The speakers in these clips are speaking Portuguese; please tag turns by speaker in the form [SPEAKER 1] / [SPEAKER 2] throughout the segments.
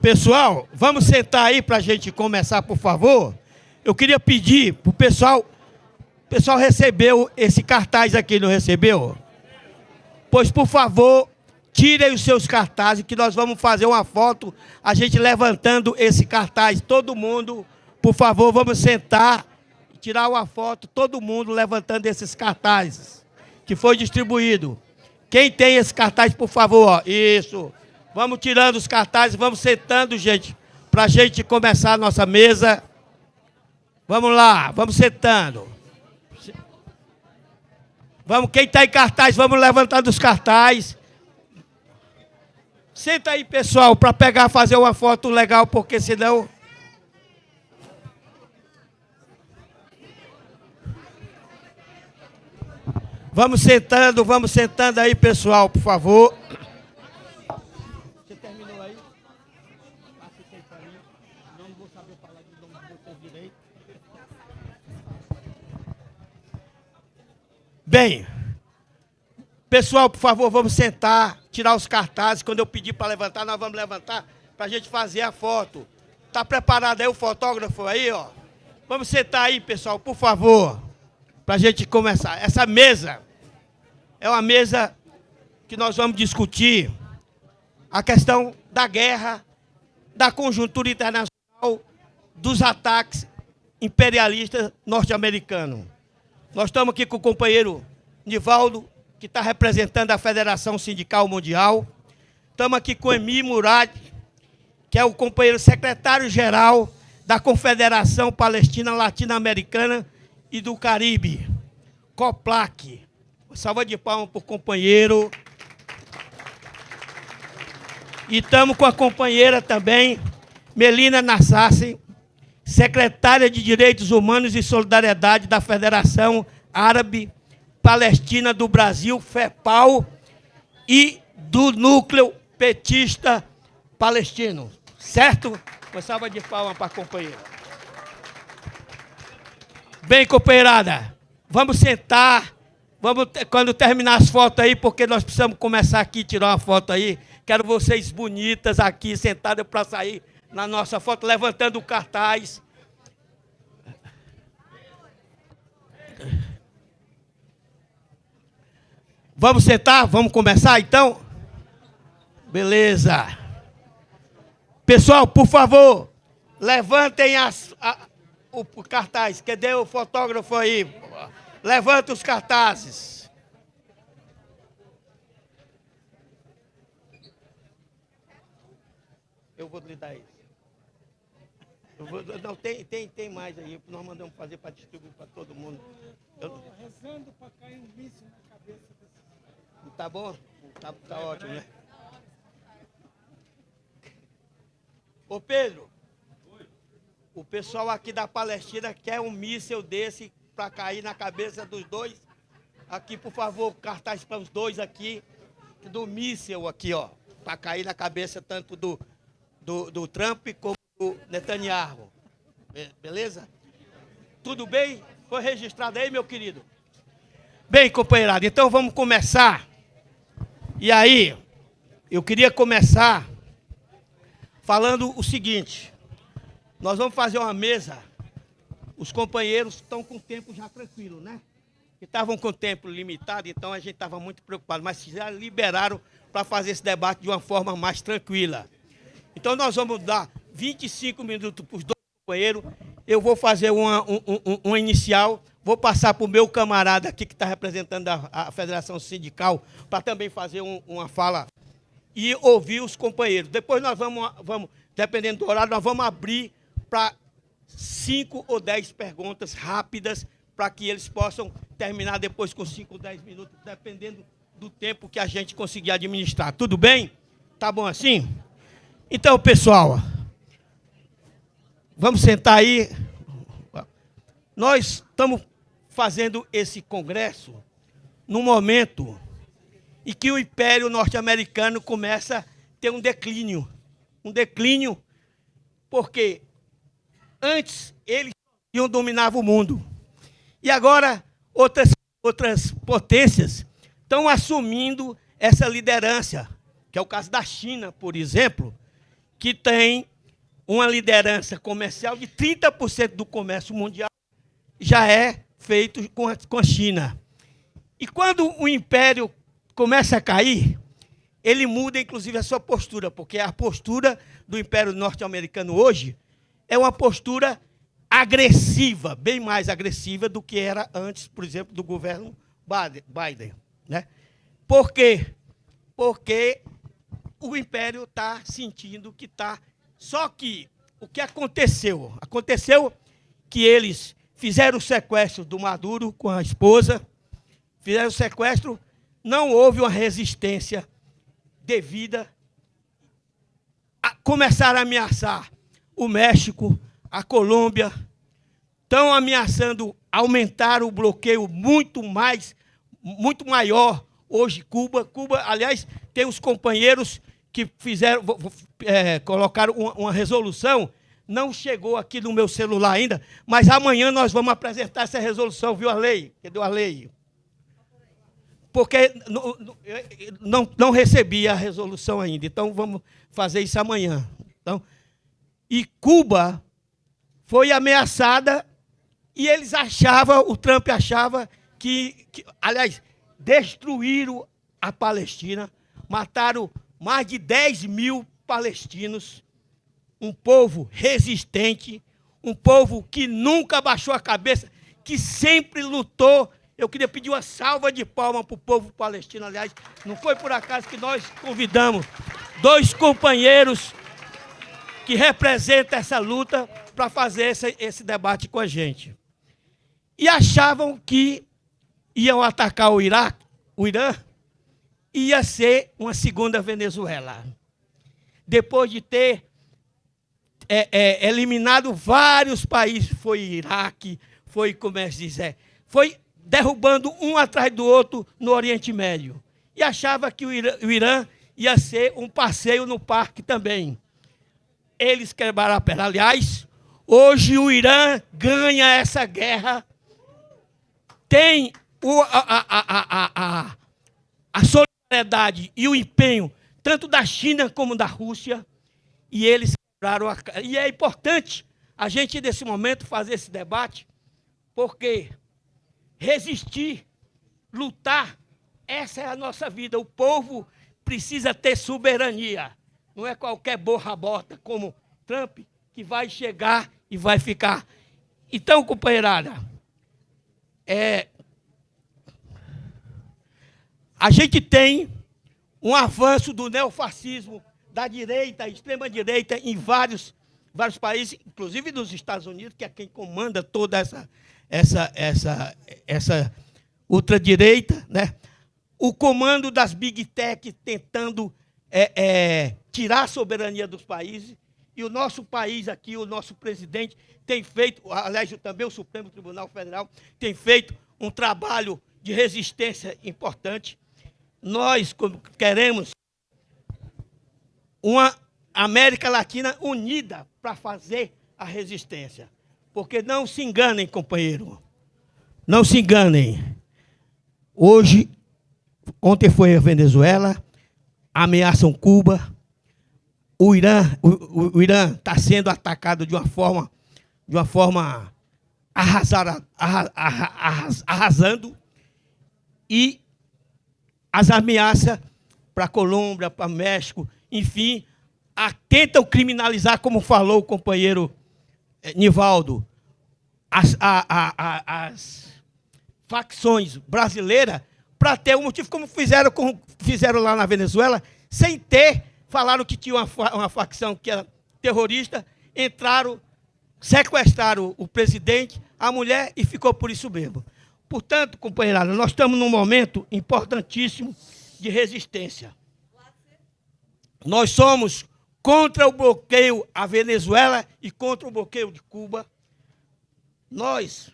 [SPEAKER 1] Pessoal, vamos sentar aí para a gente começar, por favor. Eu queria pedir para o pessoal... O pessoal recebeu esse cartaz aqui, não recebeu? Pois, por favor, tirem os seus cartazes, que nós vamos fazer uma foto, a gente levantando esse cartaz. Todo mundo, por favor, vamos sentar e tirar uma foto, todo mundo levantando esses cartazes que foi distribuído. Quem tem esse cartaz, por favor, ó, isso. Vamos tirando os cartazes, vamos sentando, gente, para a gente começar a nossa mesa. Vamos lá, vamos sentando. Vamos, quem está em cartaz, vamos levantando os cartazes. Senta aí, pessoal, para pegar, fazer uma foto legal, porque senão... Vamos sentando aí, pessoal, por favor. Você terminou aí? Passa para mim. Não vou saber falar de nome de vocês direito. Bem, pessoal, por favor, vamos sentar, tirar os cartazes. Quando eu pedir para levantar, nós vamos levantar para a gente fazer a foto. Está preparado aí o fotógrafo aí, ó? Vamos sentar aí, pessoal, por favor, para a gente começar. Essa mesa é uma mesa que nós vamos discutir a questão da guerra, da conjuntura internacional, dos ataques imperialistas norte-americanos. Nós estamos aqui com o companheiro Nivaldo, que está representando a Federação Sindical Mundial. Estamos aqui com Emi Murad, que é o companheiro secretário-geral da Confederação Palestina Latino-Americana e do Caribe, COPLAC. Salva de palmas para o companheiro. E estamos com a companheira também, Melina Nassassi, secretária de Direitos Humanos e Solidariedade da Federação Árabe Palestina do Brasil, FEPAL, e do Núcleo Petista Palestino. Certo? Uma salva de palmas para a companheira. Bem, companheirada, vamos sentar. Vamos, quando terminar as fotos aí, porque nós precisamos começar aqui, tirar uma foto aí. Quero vocês bonitas aqui, sentadas para sair na nossa foto, levantando o cartaz. Vamos sentar? Vamos começar, então? Beleza. Pessoal, por favor, levantem o cartaz. Cadê o fotógrafo aí? Levanta os cartazes. Eu vou lhe dar isso. Não, tem mais aí. Nós mandamos fazer para distribuir para todo mundo. Estou rezando para cair um míssil na cabeça desse... Tá bom? Tá ótimo, né? Ô Pedro, o pessoal aqui da Palestina quer um míssil desse para cair na cabeça dos dois. Aqui, por favor, cartaz para os dois aqui, do míssil aqui, ó, para cair na cabeça tanto do Trump como do Netanyahu. Beleza? Tudo bem? Foi registrado aí, meu querido? Bem, companheirada, então vamos começar. E aí, eu queria começar falando o seguinte. Nós vamos fazer uma mesa. Os companheiros estão com o tempo já tranquilo, né? Que estavam com o tempo limitado, então a gente estava muito preocupado, mas já liberaram para fazer esse debate de uma forma mais tranquila. Então nós vamos dar 25 minutos para os dois companheiros. Eu vou fazer uma inicial, vou passar para o meu camarada aqui, que está representando a Federação Sindical, para também fazer uma fala e ouvir os companheiros. Depois nós vamos, dependendo do horário, nós vamos abrir para 5 ou 10 perguntas rápidas, para que eles possam terminar depois com 5 ou 10 minutos, dependendo do tempo que a gente conseguir administrar. Tudo bem? Tá bom assim? Então, pessoal, vamos sentar aí. Nós estamos fazendo esse congresso num momento em que o Império Norte-Americano começa a ter um declínio. Um declínio porque antes eles dominavam o mundo. E agora outras potências estão assumindo essa liderança, que é o caso da China, por exemplo, que tem uma liderança comercial de 30% do comércio mundial, já é feito com a China. E quando o império começa a cair, ele muda, inclusive, a sua postura, porque a postura do império norte-americano hoje é uma postura agressiva, bem mais agressiva do que era antes, por exemplo, do governo Biden. Né? Por quê? Porque o império está sentindo que está... Só que o que aconteceu? Aconteceu que eles fizeram o sequestro do Maduro com a esposa, fizeram o sequestro, não houve uma resistência devida, começaram a ameaçar o México, a Colômbia, estão ameaçando aumentar o bloqueio muito maior hoje. Cuba, aliás, tem os companheiros que fizeram, colocaram uma resolução, não chegou aqui no meu celular ainda, mas amanhã nós vamos apresentar essa resolução, viu, Arley? Cadê o Arley? Porque não recebi a resolução ainda, então vamos fazer isso amanhã. Então, e Cuba foi ameaçada e eles achavam, o Trump achava aliás, destruíram a Palestina, mataram mais de 10 mil palestinos, um povo resistente, um povo que nunca baixou a cabeça, que sempre lutou. Eu queria pedir uma salva de palmas para o povo palestino. Aliás, não foi por acaso que nós convidamos 2 companheiros que representam essa luta para fazer esse debate com a gente. E achavam que iam atacar o Irã, ia ser uma segunda Venezuela. Depois de ter eliminado vários países, foi Iraque, foi, como é que se diz, foi derrubando um atrás do outro no Oriente Médio. E achava que o Irã ia ser um passeio no parque também. Eles quebraram a perna. Aliás, hoje o Irã ganha essa guerra, tem a solidariedade e o empenho, tanto da China como da Rússia, e eles quebraram a... E é importante a gente, nesse momento, fazer esse debate, porque resistir, lutar, essa é a nossa vida. O povo precisa ter soberania. Não é qualquer borra-bota como Trump que vai chegar e vai ficar. Então, companheirada, a gente tem um avanço do neofascismo, da direita, extrema-direita, em vários países, inclusive nos Estados Unidos, que é quem comanda toda essa ultradireita, né? O comando das Big Tech tentando tirar a soberania dos países, e o nosso país aqui, o nosso presidente, tem feito, aliás, também o Supremo Tribunal Federal, tem feito um trabalho de resistência importante. Nós queremos uma América Latina unida para fazer a resistência. Porque não se enganem, companheiro. Não se enganem. Ontem foi a Venezuela, ameaçam Cuba. O Irã está sendo atacado de uma forma arrasando. E as ameaças para a Colômbia, para o México, enfim, tentam criminalizar, como falou o companheiro Nivaldo, as facções brasileiras, para ter um motivo, como fizeram lá na Venezuela, sem ter, falaram que tinha uma facção que era terrorista, entraram, sequestraram o presidente, a mulher, e ficou por isso mesmo. Portanto, companheirada, nós estamos num momento importantíssimo de resistência. Nós somos contra o bloqueio à Venezuela e contra o bloqueio de Cuba. Nós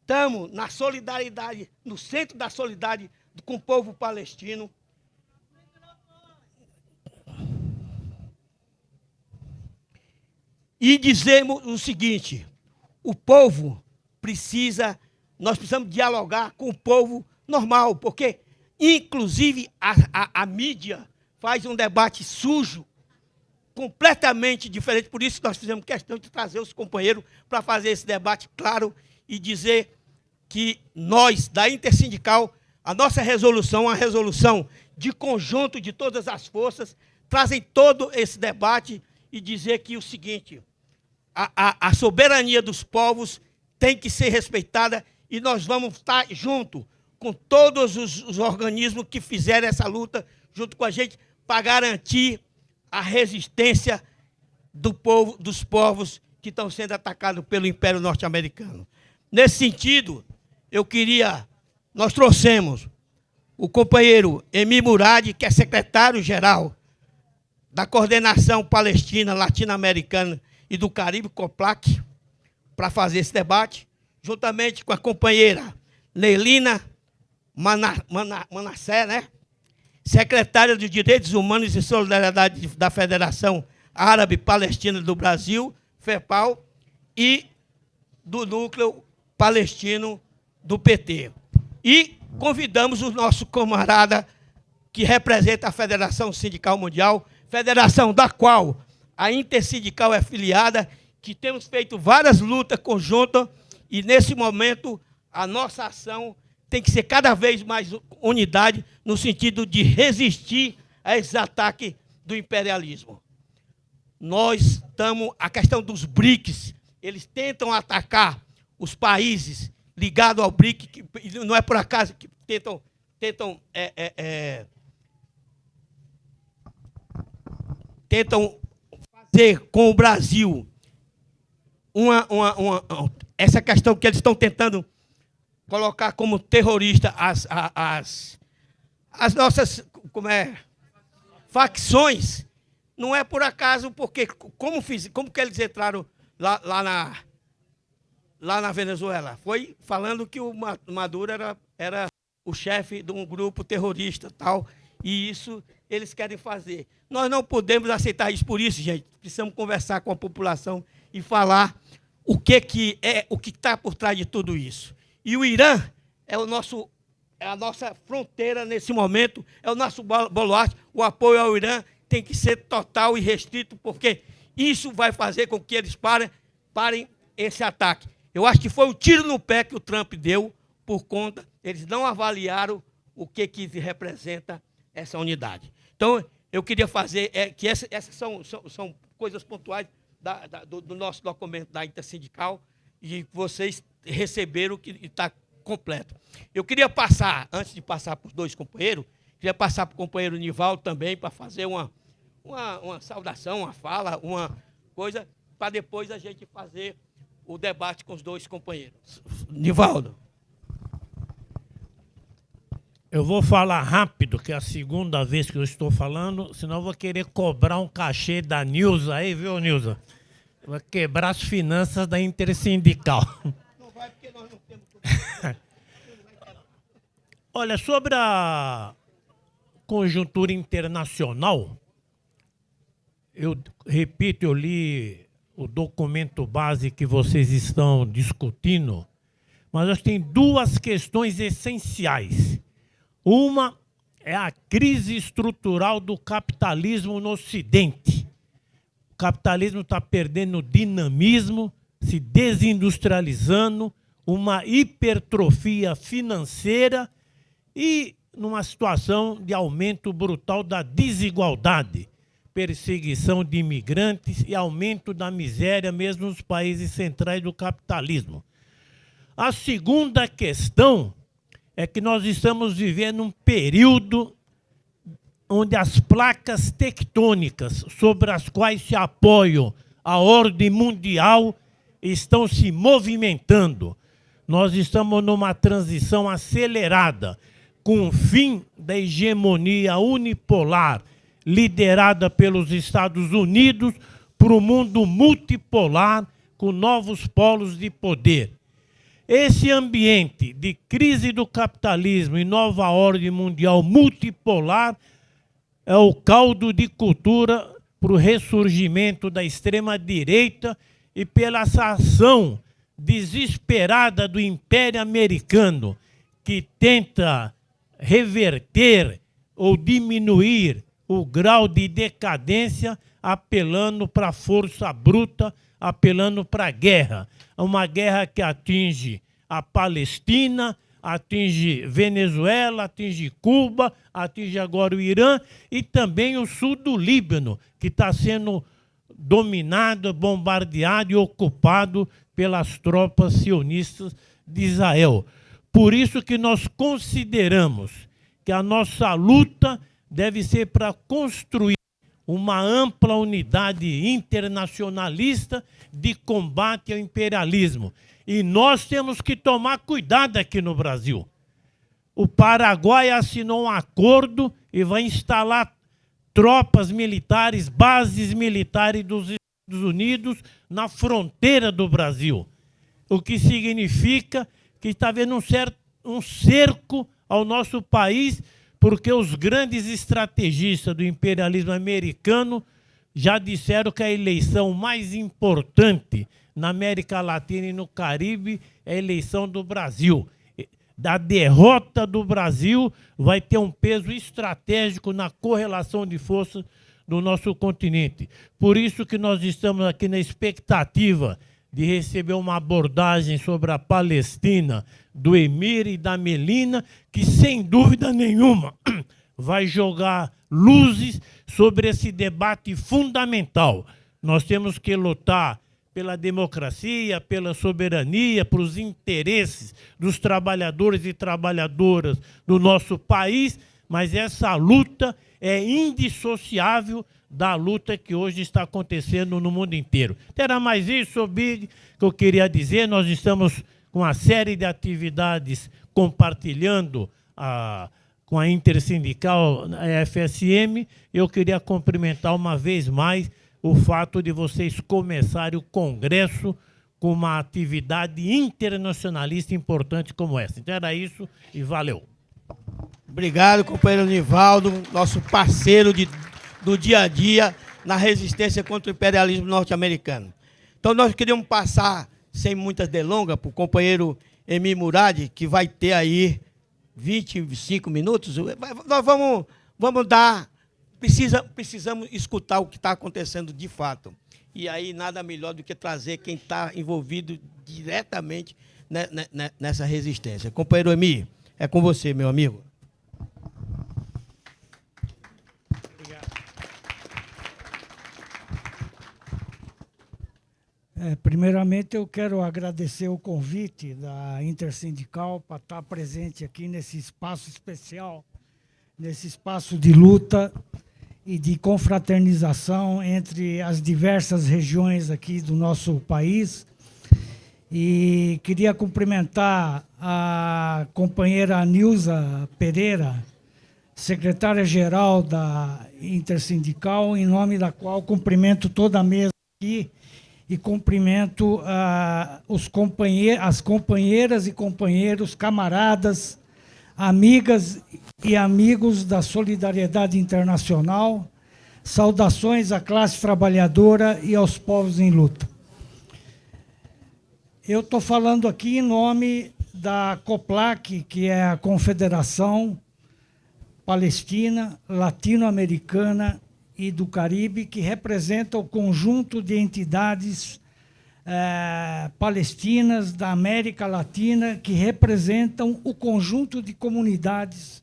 [SPEAKER 1] estamos na solidariedade, no centro da solidariedade com o povo palestino. E dizemos o seguinte: o povo nós precisamos dialogar com o povo normal, porque, inclusive, a mídia faz um debate sujo completamente diferente. Por isso que nós fizemos questão de trazer os companheiros para fazer esse debate claro e dizer que nós, da Intersindical, a nossa resolução, uma resolução de conjunto de todas as forças, trazem todo esse debate e dizer que o seguinte, a soberania dos povos tem que ser respeitada e nós vamos estar junto com todos os organismos que fizerem essa luta junto com a gente para garantir a resistência dos povos que estão sendo atacados pelo Império Norte-Americano. Nesse sentido, nós trouxemos o companheiro Emi Murad, que é secretário-geral da Coordenação Palestina, Latino-Americana e do Caribe, COPLAC, para fazer esse debate, juntamente com a companheira Neilina Manassé, né? Secretária de Direitos Humanos e Solidariedade da Federação Árabe Palestina do Brasil, FEPAL, e do Núcleo Palestino do PT. E convidamos o nosso camarada que representa a Federação Sindical Mundial, federação da qual a Intersindical é filiada, que temos feito várias lutas conjuntas e, nesse momento, a nossa ação tem que ser cada vez mais unidade no sentido de resistir a esses ataques do imperialismo. Nós estamos... A questão dos BRICS, eles tentam atacar os países ligados ao BRIC, que não é por acaso que tentam fazer com o Brasil essa questão que eles estão tentando colocar como terrorista as nossas facções, não é por acaso, porque como que eles entraram lá na Venezuela? Foi falando que o Maduro era o chefe de um grupo terrorista, tal, e isso eles querem fazer. Nós não podemos aceitar isso, por isso, gente, precisamos conversar com a população e falar o que está por trás de tudo isso. E o Irã é a nossa fronteira nesse momento, é o nosso baluarte. O apoio ao Irã tem que ser total e restrito, porque isso vai fazer com que eles parem esse ataque. Eu acho que foi o tiro no pé que o Trump deu por conta, eles não avaliaram o que representa essa unidade. Então, eu queria fazer, que essas são coisas pontuais do nosso documento da Intersindical, e vocês receberam que está completo. Eu queria passar, antes de passar para os dois companheiros, queria passar para o companheiro Nivaldo também, para fazer uma saudação, uma fala, uma coisa, para depois a gente fazer o debate com os dois companheiros. Nivaldo.
[SPEAKER 2] Eu vou falar rápido, que é a segunda vez que eu estou falando, senão eu vou querer cobrar um cachê da Nilza aí, viu, Nilza? Vai quebrar as finanças da Intersindical.
[SPEAKER 1] Não vai, porque nós não temos...
[SPEAKER 2] Olha, sobre a conjuntura internacional, eu repito, eu li o documento base que vocês estão discutindo, mas acho que tem duas questões essenciais. Uma é a crise estrutural do capitalismo no Ocidente. O capitalismo está perdendo dinamismo, se desindustrializando, uma hipertrofia financeira e numa situação de aumento brutal da desigualdade, perseguição de imigrantes e aumento da miséria mesmo nos países centrais do capitalismo. A segunda questão é que nós estamos vivendo um período onde as placas tectônicas sobre as quais se apoia a ordem mundial estão se movimentando. Nós estamos numa transição acelerada, com o fim da hegemonia unipolar liderada pelos Estados Unidos para o mundo multipolar com novos polos de poder. Esse ambiente de crise do capitalismo e nova ordem mundial multipolar é o caldo de cultura para o ressurgimento da extrema-direita e pela ação desesperada do Império Americano, que tenta reverter ou diminuir o grau de decadência, apelando para a força bruta, apelando para a guerra. Uma guerra que atinge a Palestina, atinge Venezuela, atinge Cuba, atinge agora o Irã e também o sul do Líbano, que está sendo dominado, bombardeado e ocupado pelas tropas sionistas de Israel. Por isso que nós consideramos que a nossa luta deve ser para construir uma ampla unidade internacionalista de combate ao imperialismo. E nós temos que tomar cuidado aqui no Brasil. O Paraguai assinou um acordo e vai instalar tropas militares, bases militares dos Estados Unidos na fronteira do Brasil. O que significa que está havendo um cerco ao nosso país, porque os grandes estrategistas do imperialismo americano já disseram que a eleição mais importante na América Latina e no Caribe é a eleição do Brasil. A derrota do Brasil vai ter um peso estratégico na correlação de forças do nosso continente. Por isso que nós estamos aqui na expectativa de receber uma abordagem sobre a Palestina do Emir e da Melina, que, sem dúvida nenhuma, vai jogar luzes sobre esse debate fundamental. Nós temos que lutar pela democracia, pela soberania, pelos interesses dos trabalhadores e trabalhadoras do nosso país, mas essa luta é indissociável da luta que hoje está acontecendo no mundo inteiro. Era mais isso, Big, que eu queria dizer. Nós estamos com uma série de atividades compartilhando com a Intersindical, a FSM. Eu queria cumprimentar uma vez mais o fato de vocês começarem o Congresso com uma atividade internacionalista importante como essa. Então era isso e valeu.
[SPEAKER 1] Obrigado, companheiro Nivaldo, nosso parceiro do dia a dia na resistência contra o imperialismo norte-americano. Então nós queríamos passar, sem muitas delongas, para o companheiro Emir Murad, que vai ter aí 25 minutos. Nós vamos dar... Precisamos escutar o que está acontecendo de fato. E aí nada melhor do que trazer quem está envolvido diretamente nessa resistência. Companheiro Emir, é com você, meu amigo.
[SPEAKER 3] Primeiramente, eu quero agradecer o convite da Intersindical para estar presente aqui nesse espaço especial, nesse espaço de luta e de confraternização entre as diversas regiões aqui do nosso país. E queria cumprimentar a companheira Nilza Pereira, secretária-geral da Intersindical, em nome da qual cumprimento toda a mesa aqui e cumprimento as companheiras e companheiros, camaradas, amigas e amigos da Solidariedade Internacional. Saudações à classe trabalhadora e aos povos em luta. Eu estou falando aqui em nome da COPLAC, que é a Confederação Palestina, Latino-Americana e do Caribe, que representa o conjunto de entidades palestinas da América Latina, que representam o conjunto de comunidades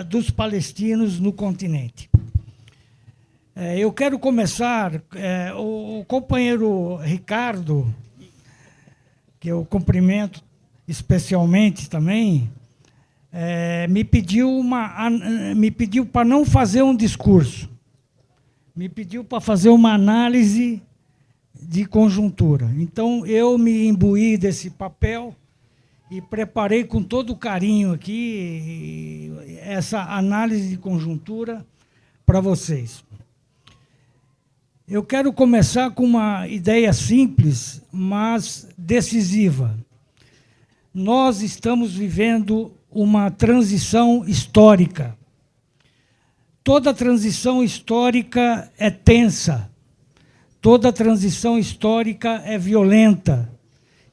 [SPEAKER 3] dos palestinos no continente. Eu quero começar, o companheiro Ricardo, que eu cumprimento especialmente também, me pediu para não fazer um discurso, me pediu para fazer uma análise de conjuntura. Então, eu me imbuí desse papel e preparei com todo carinho aqui essa análise de conjuntura para vocês. Eu quero começar com uma ideia simples, mas decisiva. Nós estamos vivendo uma transição histórica. Toda transição histórica é tensa, toda transição histórica é violenta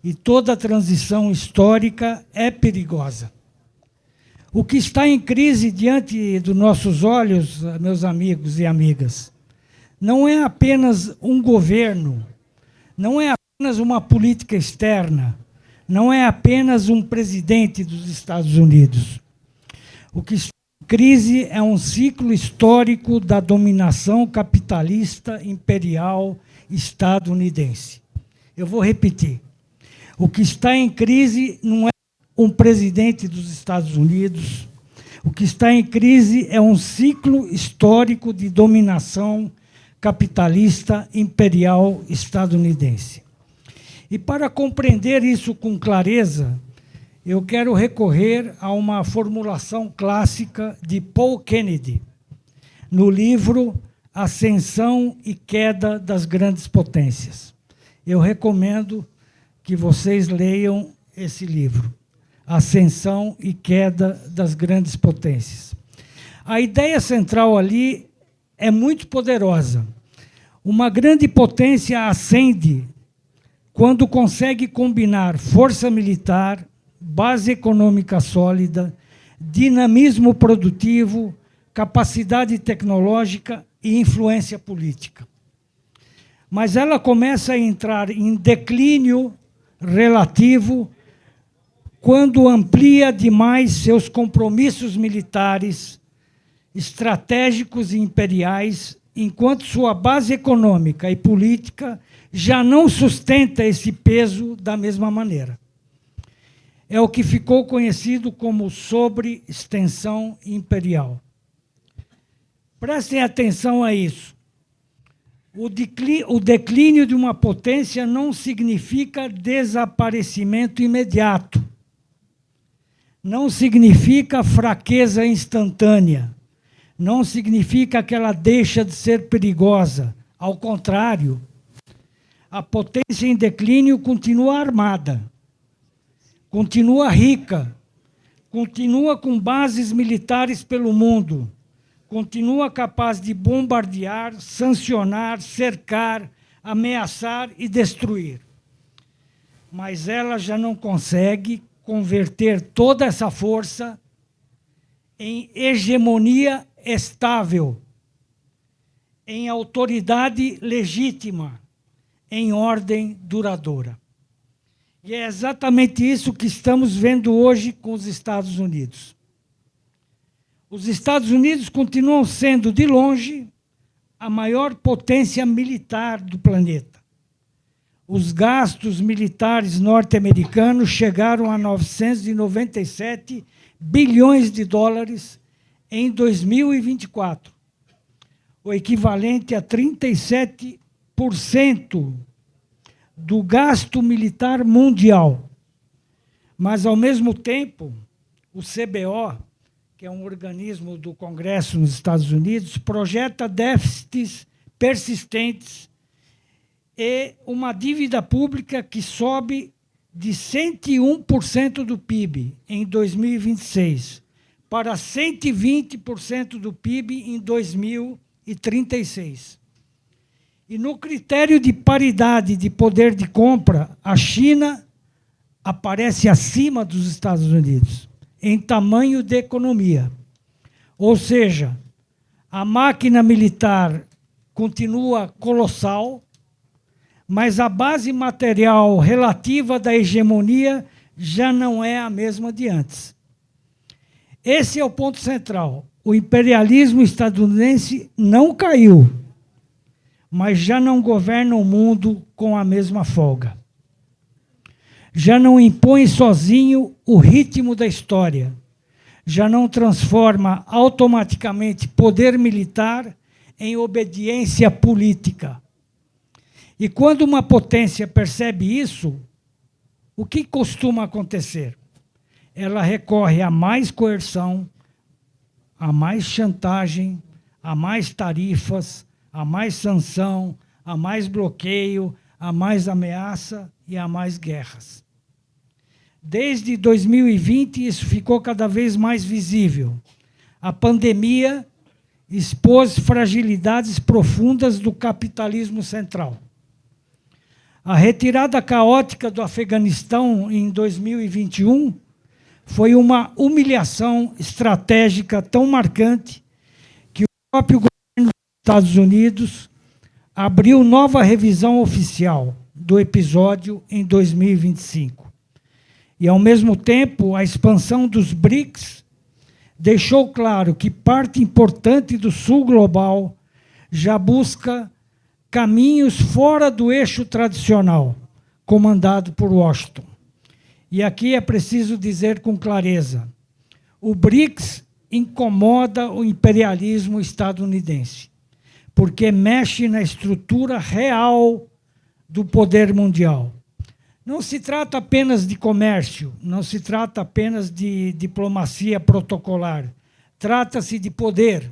[SPEAKER 3] e toda transição histórica é perigosa. O que está em crise diante dos nossos olhos, meus amigos e amigas, não é apenas um governo, não é apenas uma política externa, não é apenas um presidente dos Estados Unidos. O que está em crise é um ciclo histórico da dominação capitalista imperial estadunidense. Eu vou repetir. O que está em crise não é um presidente dos Estados Unidos. O que está em crise é um ciclo histórico de dominação capitalista imperial estadunidense. E para compreender isso com clareza, eu quero recorrer a uma formulação clássica de Paul Kennedy, no livro Ascensão e Queda das Grandes Potências. Eu recomendo que vocês leiam esse livro, Ascensão e Queda das Grandes Potências. A ideia central ali é muito poderosa. Uma grande potência ascende quando consegue combinar força militar, base econômica sólida, dinamismo produtivo, capacidade tecnológica e influência política. Mas ela começa a entrar em declínio relativo quando amplia demais seus compromissos militares, estratégicos e imperiais, enquanto sua base econômica e política já não sustenta esse peso da mesma maneira. É o que ficou conhecido como sobreextensão imperial. Prestem atenção a isso. O declínio de uma potência não significa desaparecimento imediato. Não significa fraqueza instantânea. Não significa que ela deixa de ser perigosa. Ao contrário, a potência em declínio continua armada, continua rica, continua com bases militares pelo mundo, continua capaz de bombardear, sancionar, cercar, ameaçar e destruir. Mas ela já não consegue converter toda essa força em hegemonia estável, em autoridade legítima, em ordem duradoura. E é exatamente isso que estamos vendo hoje com os Estados Unidos. Os Estados Unidos continuam sendo, de longe, a maior potência militar do planeta. Os gastos militares norte-americanos chegaram a 997 bilhões de dólares em 2024, o equivalente a 37% do gasto militar mundial. Mas, ao mesmo tempo, o CBO, que é um organismo do Congresso nos Estados Unidos, projeta déficits persistentes e uma dívida pública que sobe de 101% do PIB em 2026 para 120% do PIB em 2036. E no critério de paridade de poder de compra, a China aparece acima dos Estados Unidos, em tamanho de economia. Ou seja, a máquina militar continua colossal, mas a base material relativa da hegemonia já não é a mesma de antes. Esse é o ponto central. O imperialismo estadunidense não caiu, mas já não governa o mundo com a mesma folga. Já não impõe sozinho o ritmo da história. Já não transforma automaticamente poder militar em obediência política. E quando uma potência percebe isso, o que costuma acontecer? Ela recorre a mais coerção, a mais chantagem, a mais tarifas, a mais sanção, a mais bloqueio, a mais ameaça e a mais guerras. Desde 2020, isso ficou cada vez mais visível. A pandemia expôs fragilidades profundas do capitalismo central. A retirada caótica do Afeganistão em 2021 foi uma humilhação estratégica tão marcante que o próprio governo dos Estados Unidos abriu nova revisão oficial do episódio em 2025. E, ao mesmo tempo, a expansão dos BRICS deixou claro que parte importante do Sul global já busca caminhos fora do eixo tradicional, comandado por Washington. E aqui é preciso dizer com clareza, o BRICS incomoda o imperialismo estadunidense, porque mexe na estrutura real do poder mundial. Não se trata apenas de comércio, não se trata apenas de diplomacia protocolar, trata-se de poder.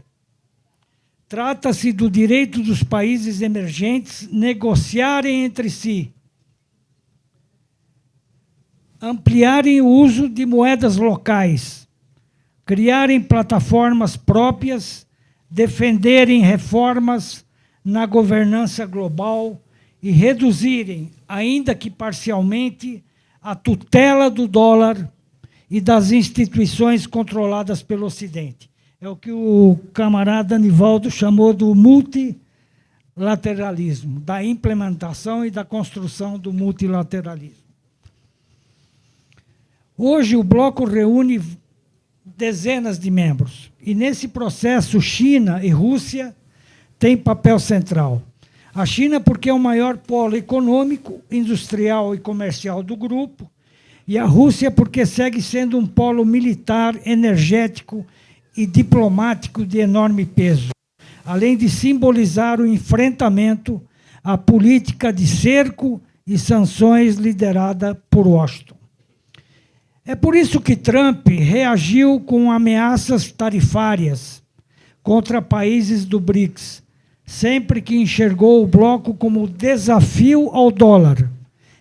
[SPEAKER 3] Trata-se do direito dos países emergentes negociarem entre si, ampliarem o uso de moedas locais, criarem plataformas próprias, defenderem reformas na governança global e reduzirem, ainda que parcialmente, a tutela do dólar e das instituições controladas pelo Ocidente. É o que o camarada Nivaldo chamou do multilateralismo, da implementação e da construção do multilateralismo. Hoje, o bloco reúne dezenas de membros, e nesse processo, China e Rússia têm papel central. A China, porque é o maior polo econômico, industrial e comercial do grupo, e a Rússia, porque segue sendo um polo militar, energético e diplomático de enorme peso, além de simbolizar o enfrentamento à política de cerco e sanções liderada por Washington. É por isso que Trump reagiu com ameaças tarifárias contra países do BRICS, sempre que enxergou o bloco como desafio ao dólar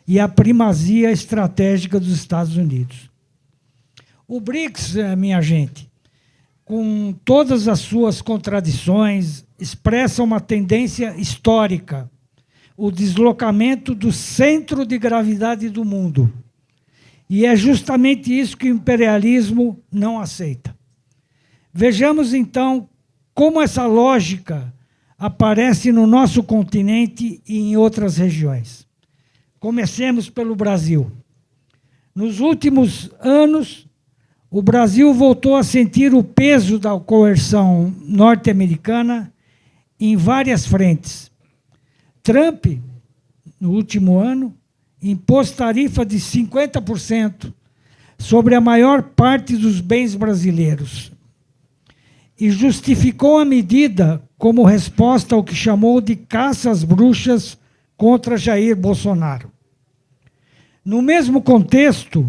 [SPEAKER 3] e à primazia estratégica dos Estados Unidos. O BRICS, minha gente, com todas as suas contradições, expressa uma tendência histórica, o deslocamento do centro de gravidade do mundo. E é justamente isso que o imperialismo não aceita. Vejamos, então, como essa lógica aparece no nosso continente e em outras regiões. Comecemos pelo Brasil. Nos últimos anos, o Brasil voltou a sentir o peso da coerção norte-americana em várias frentes. Trump, no último ano, impôs tarifa de 50% sobre a maior parte dos bens brasileiros e justificou a medida como resposta ao que chamou de caça às bruxas contra Jair Bolsonaro. No mesmo contexto,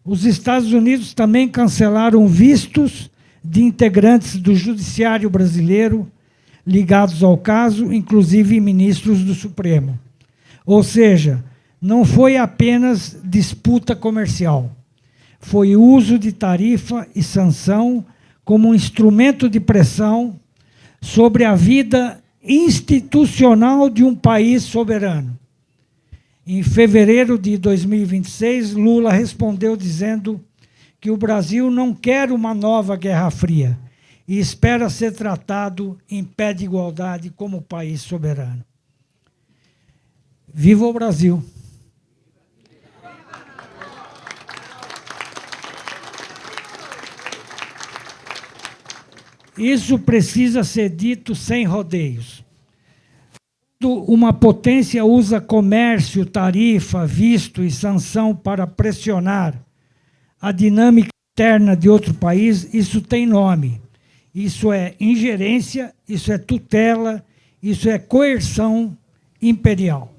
[SPEAKER 3] os Estados Unidos também cancelaram vistos de integrantes do Judiciário brasileiro ligados ao caso, inclusive ministros do Supremo. Ou seja, não foi apenas disputa comercial, foi uso de tarifa e sanção como um instrumento de pressão sobre a vida institucional de um país soberano. Em fevereiro de 2026, Lula respondeu dizendo que o Brasil não quer uma nova Guerra Fria e espera ser tratado em pé de igualdade como país soberano. Viva o Brasil! Isso precisa ser dito sem rodeios. Quando uma potência usa comércio, tarifa, visto e sanção para pressionar a dinâmica interna de outro país, isso tem nome. Isso é ingerência, isso é tutela, isso é coerção imperial.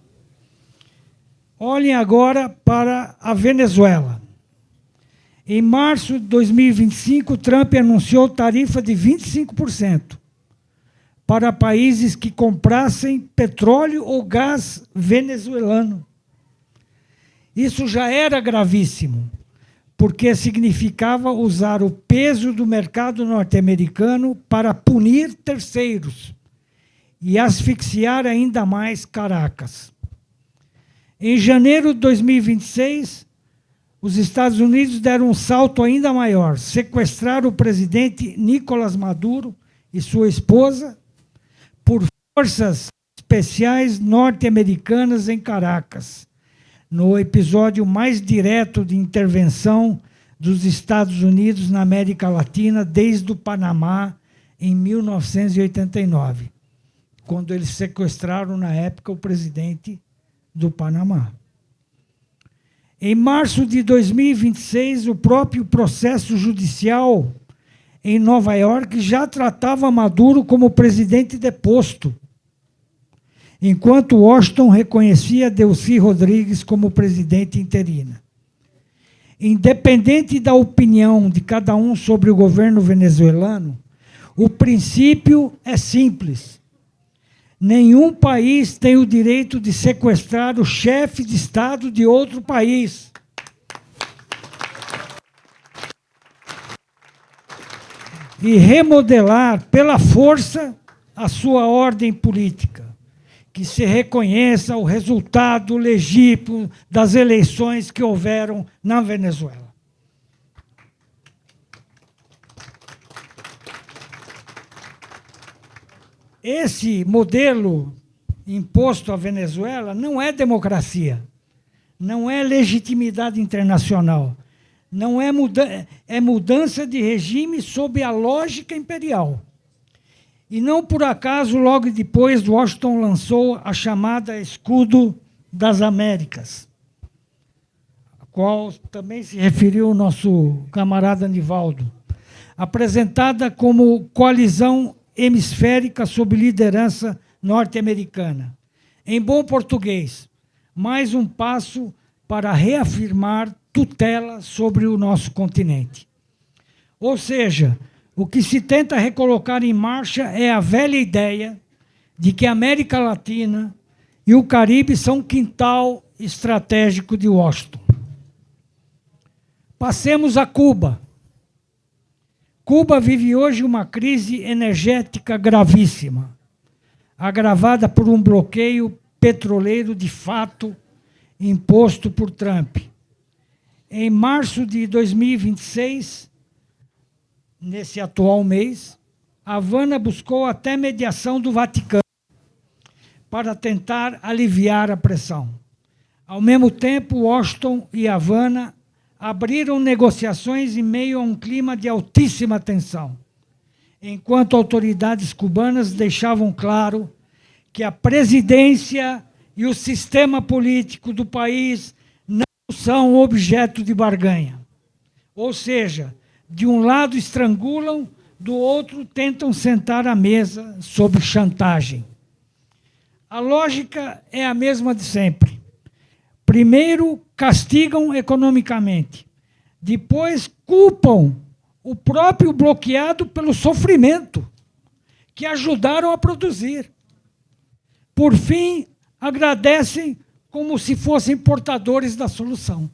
[SPEAKER 3] Olhem agora para a Venezuela. Em março de 2025, Trump anunciou tarifa de 25% para países que comprassem petróleo ou gás venezuelano. Isso já era gravíssimo, porque significava usar o peso do mercado norte-americano para punir terceiros e asfixiar ainda mais Caracas. Em janeiro de 2026, os Estados Unidos deram um salto ainda maior, sequestraram o presidente Nicolás Maduro e sua esposa por forças especiais norte-americanas em Caracas, no episódio mais direto de intervenção dos Estados Unidos na América Latina desde o Panamá, em 1989, quando eles sequestraram, na época, o presidente do Panamá. Em março de 2026, o próprio processo judicial em Nova York já tratava Maduro como presidente deposto, enquanto Washington reconhecia Delcy Rodrigues como presidente interina. Independente da opinião de cada um sobre o governo venezuelano, o princípio é simples. Nenhum país tem o direito de sequestrar o chefe de Estado de outro país. E remodelar pela força a sua ordem política, que se reconheça o resultado legítimo das eleições que houveram na Venezuela. Esse modelo imposto à Venezuela não é democracia, não é legitimidade internacional, não é, é mudança de regime sob a lógica imperial. E não por acaso, logo depois, Washington lançou a chamada Escudo das Américas, a qual também se referiu o nosso camarada Nivaldo, apresentada como coalizão hemisférica sob liderança norte-americana. Em bom português, mais um passo para reafirmar tutela sobre o nosso continente. Ou seja, o que se tenta recolocar em marcha é a velha ideia de que a América Latina e o Caribe são quintal estratégico de Washington. Passemos a Cuba. Cuba vive hoje uma crise energética gravíssima, agravada por um bloqueio petroleiro de fato imposto por Trump. Em março de 2026, nesse atual mês, Havana buscou até mediação do Vaticano para tentar aliviar a pressão. Ao mesmo tempo, Washington e Havana abriram negociações em meio a um clima de altíssima tensão, enquanto autoridades cubanas deixavam claro que a presidência e o sistema político do país não são objeto de barganha. Ou seja, de um lado estrangulam, do outro tentam sentar à mesa sob chantagem. A lógica é a mesma de sempre. Primeiro, castigam economicamente. Depois, culpam o próprio bloqueado pelo sofrimento que ajudaram a produzir. Por fim, agradecem como se fossem portadores da solução.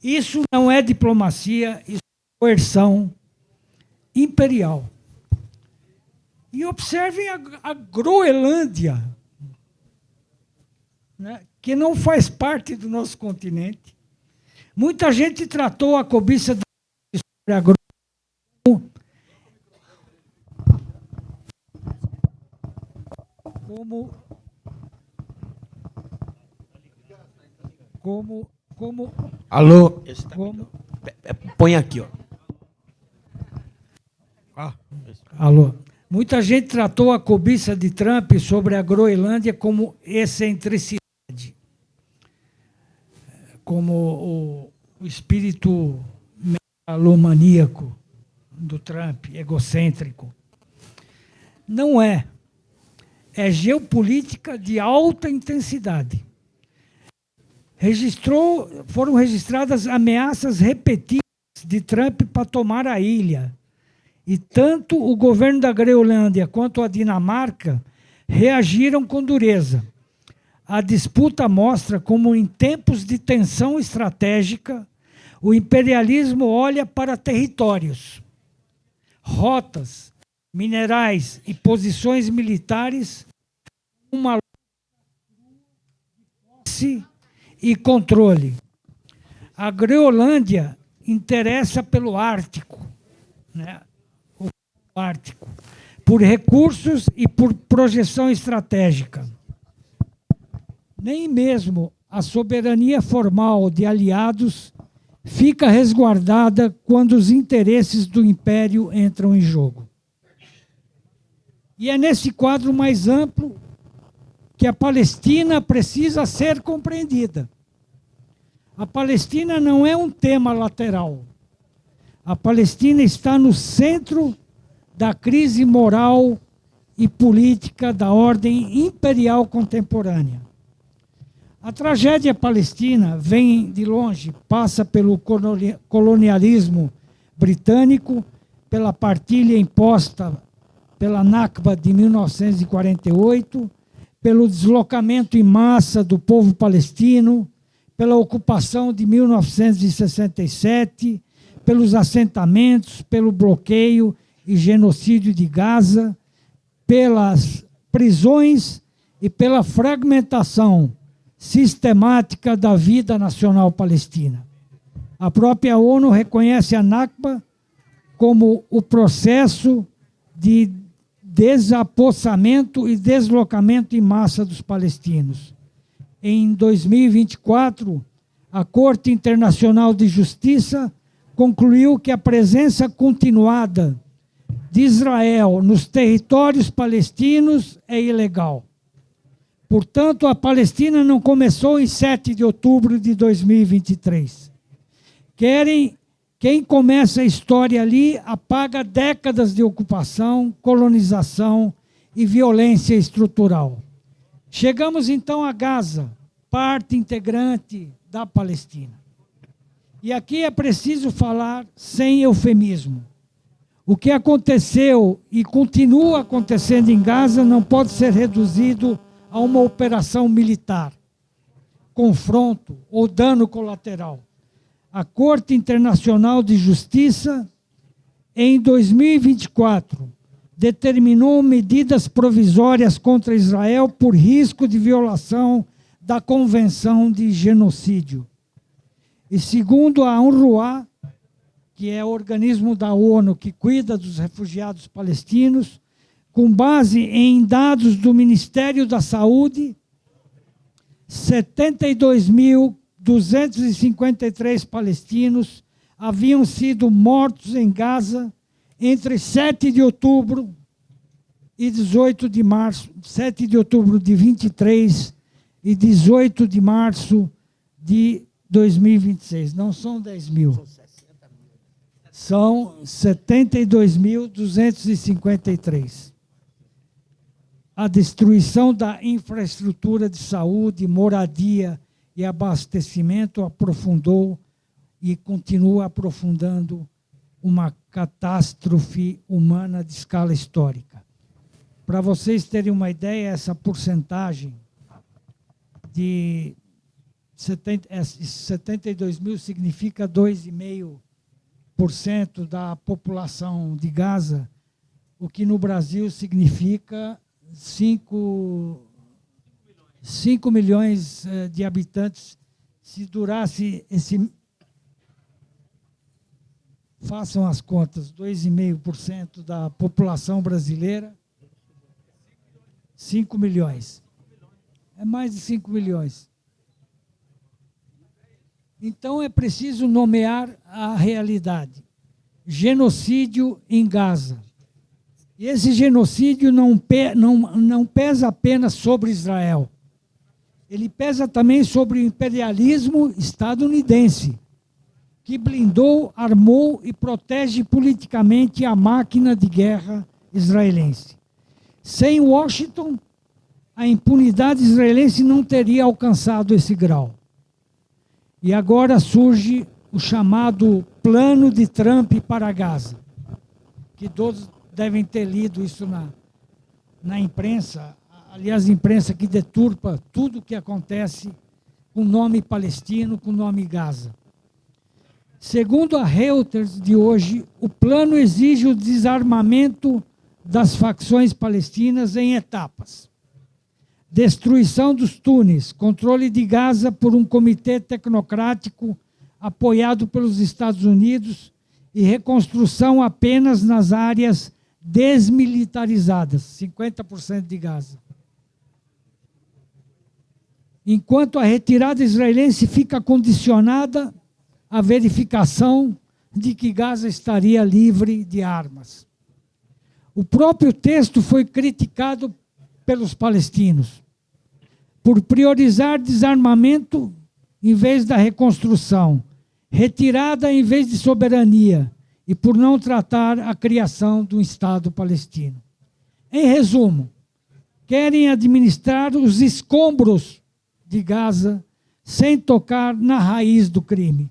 [SPEAKER 3] Isso não é diplomacia, isso é coerção imperial. E observem a Groenlândia, né, que não faz parte do nosso continente. Muita gente tratou a cobiça sobre a Groenlândia como
[SPEAKER 1] Alô?
[SPEAKER 3] como
[SPEAKER 1] Põe aqui, ó.
[SPEAKER 3] alô. Muita gente tratou a cobiça de Trump sobre a Groenlândia como excentricidade, como o espírito megalomaníaco do Trump, egocêntrico. Não é. É geopolítica de alta intensidade. Foram registradas ameaças repetidas de Trump para tomar a ilha. E tanto o governo da Groenlândia quanto a Dinamarca reagiram com dureza. A disputa mostra como, em tempos de tensão estratégica, o imperialismo olha para territórios, rotas, minerais e posições militares, uma posse e controle. A Groenlândia interessa pelo Ártico, né? O Ártico, por recursos e por projeção estratégica. Nem mesmo a soberania formal de aliados fica resguardada quando os interesses do império entram em jogo. E é nesse quadro mais amplo que a Palestina precisa ser compreendida. A Palestina não é um tema lateral. A Palestina está no centro da crise moral e política da ordem imperial contemporânea. A tragédia palestina vem de longe, passa pelo colonialismo britânico, pela partilha imposta pela Nakba de 1948, pelo deslocamento em massa do povo palestino, pela ocupação de 1967, pelos assentamentos, pelo bloqueio e genocídio de Gaza, pelas prisões e pela fragmentação sistemática da vida nacional palestina. A própria ONU reconhece a Nakba como o processo de desapossamento e deslocamento em massa dos palestinos. Em 2024, a Corte Internacional de Justiça concluiu que a presença continuada de Israel nos territórios palestinos é ilegal. Portanto, a Palestina não começou em 7 de outubro de 2023. Quem começa a história ali apaga décadas de ocupação, colonização e violência estrutural. Chegamos então a Gaza, parte integrante da Palestina. E aqui é preciso falar sem eufemismo. O que aconteceu e continua acontecendo em Gaza não pode ser reduzido a uma operação militar, confronto ou dano colateral. A Corte Internacional de Justiça, em 2024, determinou medidas provisórias contra Israel por risco de violação da Convenção de Genocídio. E segundo a UNRWA, que é o organismo da ONU que cuida dos refugiados palestinos, com base em dados do Ministério da Saúde, 72.253 palestinos haviam sido mortos em Gaza entre 7 de outubro e 18 de março, 7 de outubro de 23 e 18 de março de 2026. Não são 10 mil. São 72.253. A destruição da infraestrutura de saúde, moradia e abastecimento aprofundou e continua aprofundando uma catástrofe humana de escala histórica. Para vocês terem uma ideia, essa porcentagem de 72 mil significa 2,5% da população de Gaza, o que no Brasil significa 5 milhões de habitantes. Se durasse esse... Façam as contas, 2,5% da população brasileira, 5 milhões. É mais de 5 milhões. Então é preciso nomear a realidade. Genocídio em Gaza. E esse genocídio não pesa apenas sobre Israel. Ele pesa também sobre o imperialismo estadunidense, que blindou, armou e protege politicamente a máquina de guerra israelense. Sem Washington, a impunidade israelense não teria alcançado esse grau. E agora surge o chamado Plano de Trump para Gaza, que todos devem ter lido isso na imprensa, aliás, imprensa que deturpa tudo o que acontece com o nome palestino, com o nome Gaza. Segundo a Reuters de hoje, o plano exige o desarmamento das facções palestinas em etapas. destruição dos túneis, controle de Gaza por um comitê tecnocrático apoiado pelos Estados Unidos e reconstrução apenas nas áreas desmilitarizadas, 50% de Gaza. Enquanto a retirada israelense fica condicionada à verificação de que Gaza estaria livre de armas. O próprio texto foi criticado pelos palestinos por priorizar desarmamento em vez da reconstrução, retirada em vez de soberania e por não tratar a criação do Estado palestino. Em resumo, querem administrar os escombros de Gaza sem tocar na raiz do crime.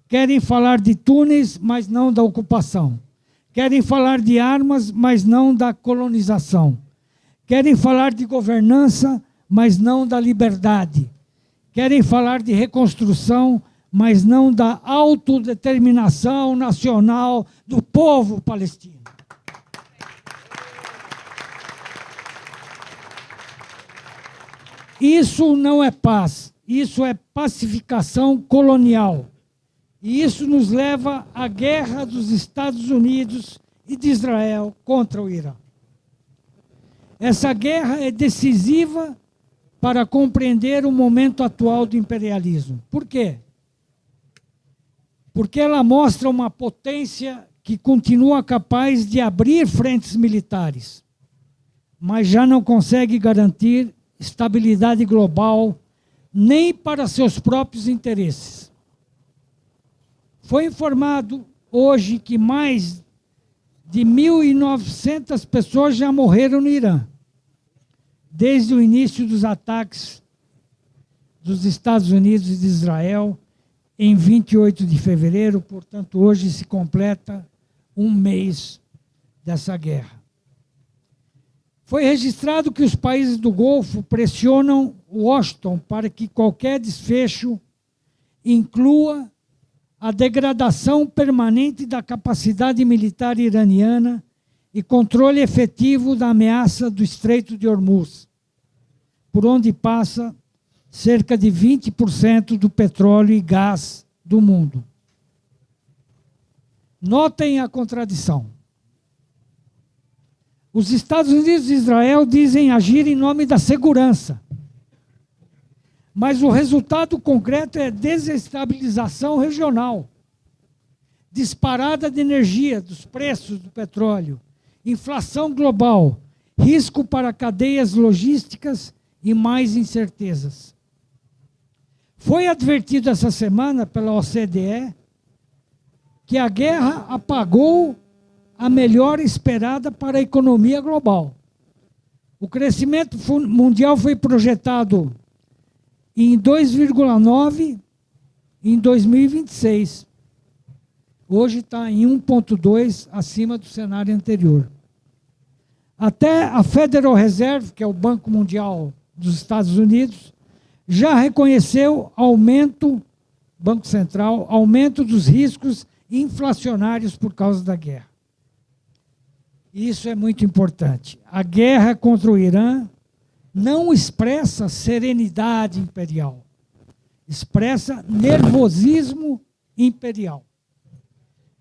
[SPEAKER 3] Querem falar de túneis, mas não da ocupação. Querem falar de armas, mas não da colonização. Querem falar de governança, mas não da liberdade. Querem falar de reconstrução, mas não da autodeterminação nacional do povo palestino. Isso não é paz, isso é pacificação colonial. E isso nos leva à guerra dos Estados Unidos e de Israel contra o Irã. Essa guerra é decisiva para compreender o momento atual do imperialismo. Por quê? Porque ela mostra uma potência que continua capaz de abrir frentes militares, mas já não consegue garantir estabilidade global nem para seus próprios interesses. Foi informado hoje que mais de 1.900 pessoas já morreram no Irã, desde o início dos ataques dos Estados Unidos e de Israel, em 28 de fevereiro, portanto, hoje se completa um mês dessa guerra. Foi registrado que os países do Golfo pressionam Washington para que qualquer desfecho inclua a degradação permanente da capacidade militar iraniana e controle efetivo da ameaça do Estreito de Hormuz, por onde passa cerca de 20% do petróleo e gás do mundo. Notem a contradição. Os Estados Unidos e Israel dizem agir em nome da segurança, mas o resultado concreto é desestabilização regional, disparada de energia, dos preços do petróleo, inflação global, risco para cadeias logísticas e mais incertezas. Foi advertido essa semana pela OCDE que a guerra apagou a melhora esperada para a economia global. O crescimento mundial foi projetado em 2,9% em 2026. Hoje está em 1,2%, acima do cenário anterior. Até a Federal Reserve, que é o Banco Mundial dos Estados Unidos, já reconheceu Banco Central, aumento dos riscos inflacionários por causa da guerra. Isso é muito importante. A guerra contra o Irã não expressa serenidade imperial, expressa nervosismo imperial.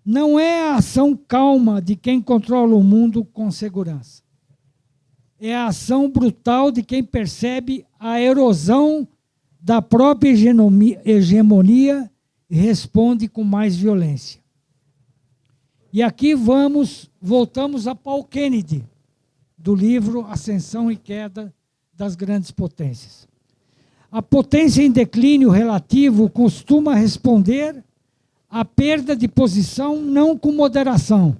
[SPEAKER 3] Não é a ação calma de quem controla o mundo com segurança. É a ação brutal de quem percebe a erosão da própria hegemonia e responde com mais violência. E aqui voltamos a Paul Kennedy, do livro Ascensão e Queda das Grandes Potências. A potência em declínio relativo costuma responder à perda de posição não com moderação,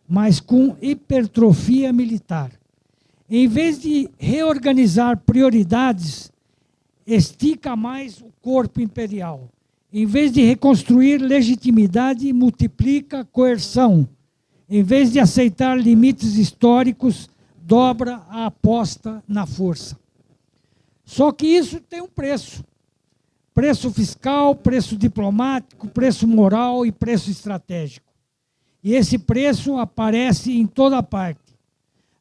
[SPEAKER 3] mas com hipertrofia militar. Em vez de reorganizar prioridades, estica mais o corpo imperial. Em vez de reconstruir legitimidade, multiplica coerção. Em vez de aceitar limites históricos, dobra a aposta na força. Só que isso tem um preço. Preço fiscal, preço diplomático, preço moral e preço estratégico. E esse preço aparece em toda parte.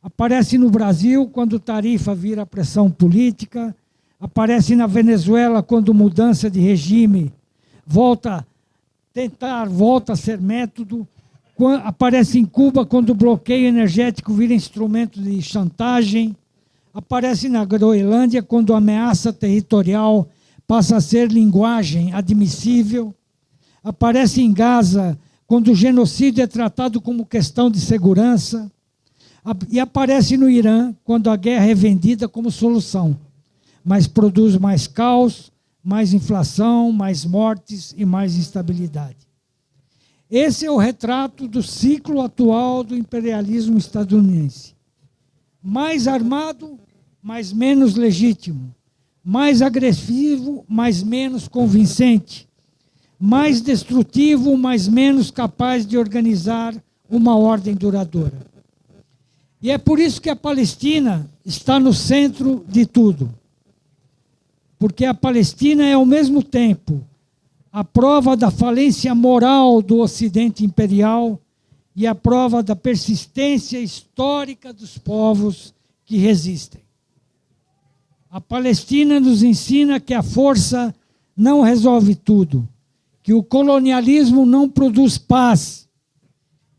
[SPEAKER 3] Aparece no Brasil quando tarifa vira pressão política, aparece na Venezuela quando mudança de regime volta a ser método, aparece em Cuba quando o bloqueio energético vira instrumento de chantagem, aparece na Groenlândia quando a ameaça territorial passa a ser linguagem admissível, aparece em Gaza quando o genocídio é tratado como questão de segurança, e aparece no Irã quando a guerra é vendida como solução, mas produz mais caos, mais inflação, mais mortes e mais instabilidade. Esse é o retrato do ciclo atual do imperialismo estadunidense. Mais armado, mas menos legítimo. Mais agressivo, mas menos convincente. Mais destrutivo, mas menos capaz de organizar uma ordem duradoura. E é por isso que a Palestina está no centro de tudo. Porque a Palestina é, ao mesmo tempo, a prova da falência moral do Ocidente imperial e a prova da persistência histórica dos povos que resistem. A Palestina nos ensina que a força não resolve tudo, que o colonialismo não produz paz,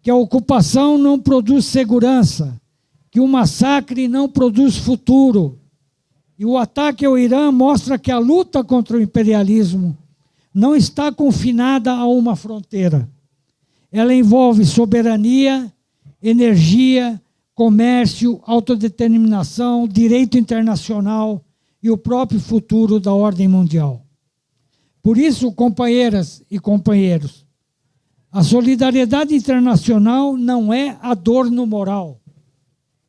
[SPEAKER 3] que a ocupação não produz segurança, que o massacre não produz futuro. E o ataque ao Irã mostra que a luta contra o imperialismo não está confinada a uma fronteira. Ela envolve soberania, energia, comércio, autodeterminação, direito internacional e o próprio futuro da ordem mundial. Por isso, companheiras e companheiros, a solidariedade internacional não é adorno moral.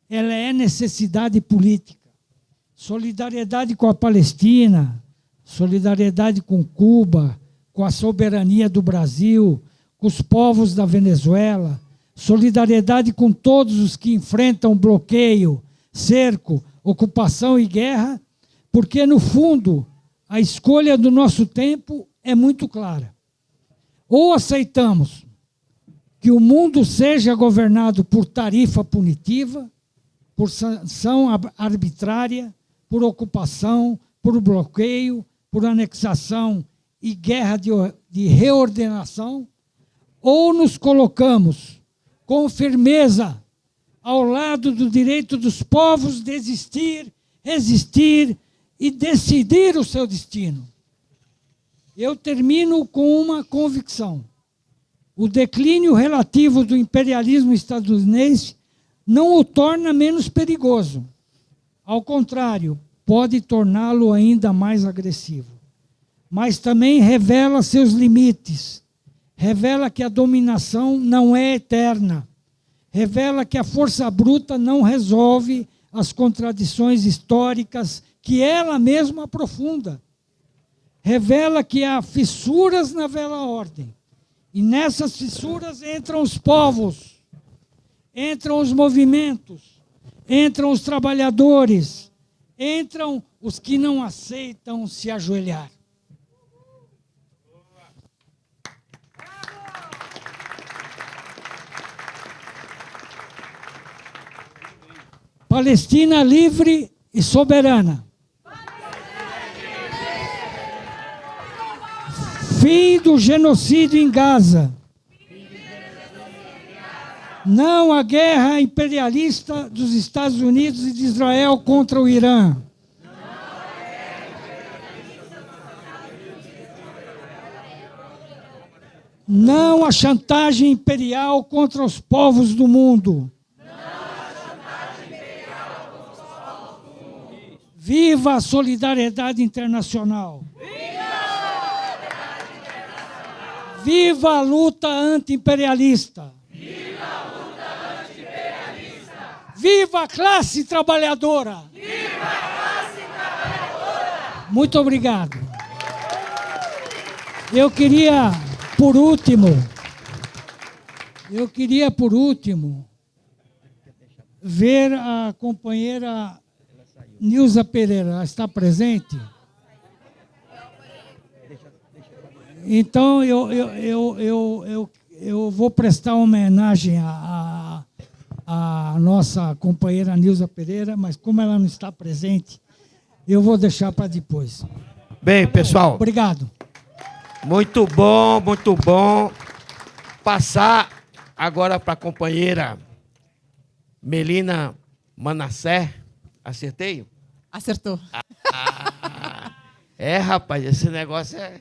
[SPEAKER 3] Ela é necessidade política. Solidariedade com a Palestina, solidariedade com Cuba, com a soberania do Brasil, com os povos da Venezuela, solidariedade com todos os que enfrentam bloqueio, cerco, ocupação e guerra, porque, no fundo, a escolha do nosso tempo é muito clara. Ou aceitamos que o mundo seja governado por tarifa punitiva, por sanção arbitrária, por ocupação, por bloqueio, por anexação e guerra de reordenação, ou nos colocamos com firmeza ao lado do direito dos povos de existir, resistir e decidir o seu destino. Eu termino com uma convicção. O declínio relativo do imperialismo estadunidense não o torna menos perigoso. Ao contrário, pode torná-lo ainda mais agressivo. Mas também revela seus limites. Revela que a dominação não é eterna. Revela que a força bruta não resolve as contradições históricas que ela mesma aprofunda. Revela que há fissuras na velha ordem. E nessas fissuras entram os povos, entram os movimentos, entram os trabalhadores, entram os que não aceitam se ajoelhar. Palestina livre e soberana. Fim do genocídio em Gaza. Não à guerra imperialista dos Estados Unidos e de Israel contra o Irã. Não à chantagem imperial contra os povos do mundo. Viva a solidariedade internacional! Viva a luta anti-imperialista! Viva a classe trabalhadora! Viva a classe trabalhadora! Muito obrigado. Eu queria, por último, ver a companheira Nilza Pereira. Está presente? Então, eu vou prestar homenagem à a nossa companheira Nilza Pereira, mas como ela não está presente, eu vou deixar para depois.
[SPEAKER 1] Bem, pessoal,
[SPEAKER 3] Obrigado.
[SPEAKER 1] muito bom. Passar agora para a companheira Melina Manassé. Acertei?
[SPEAKER 4] Acertou.
[SPEAKER 1] Rapaz, esse negócio é...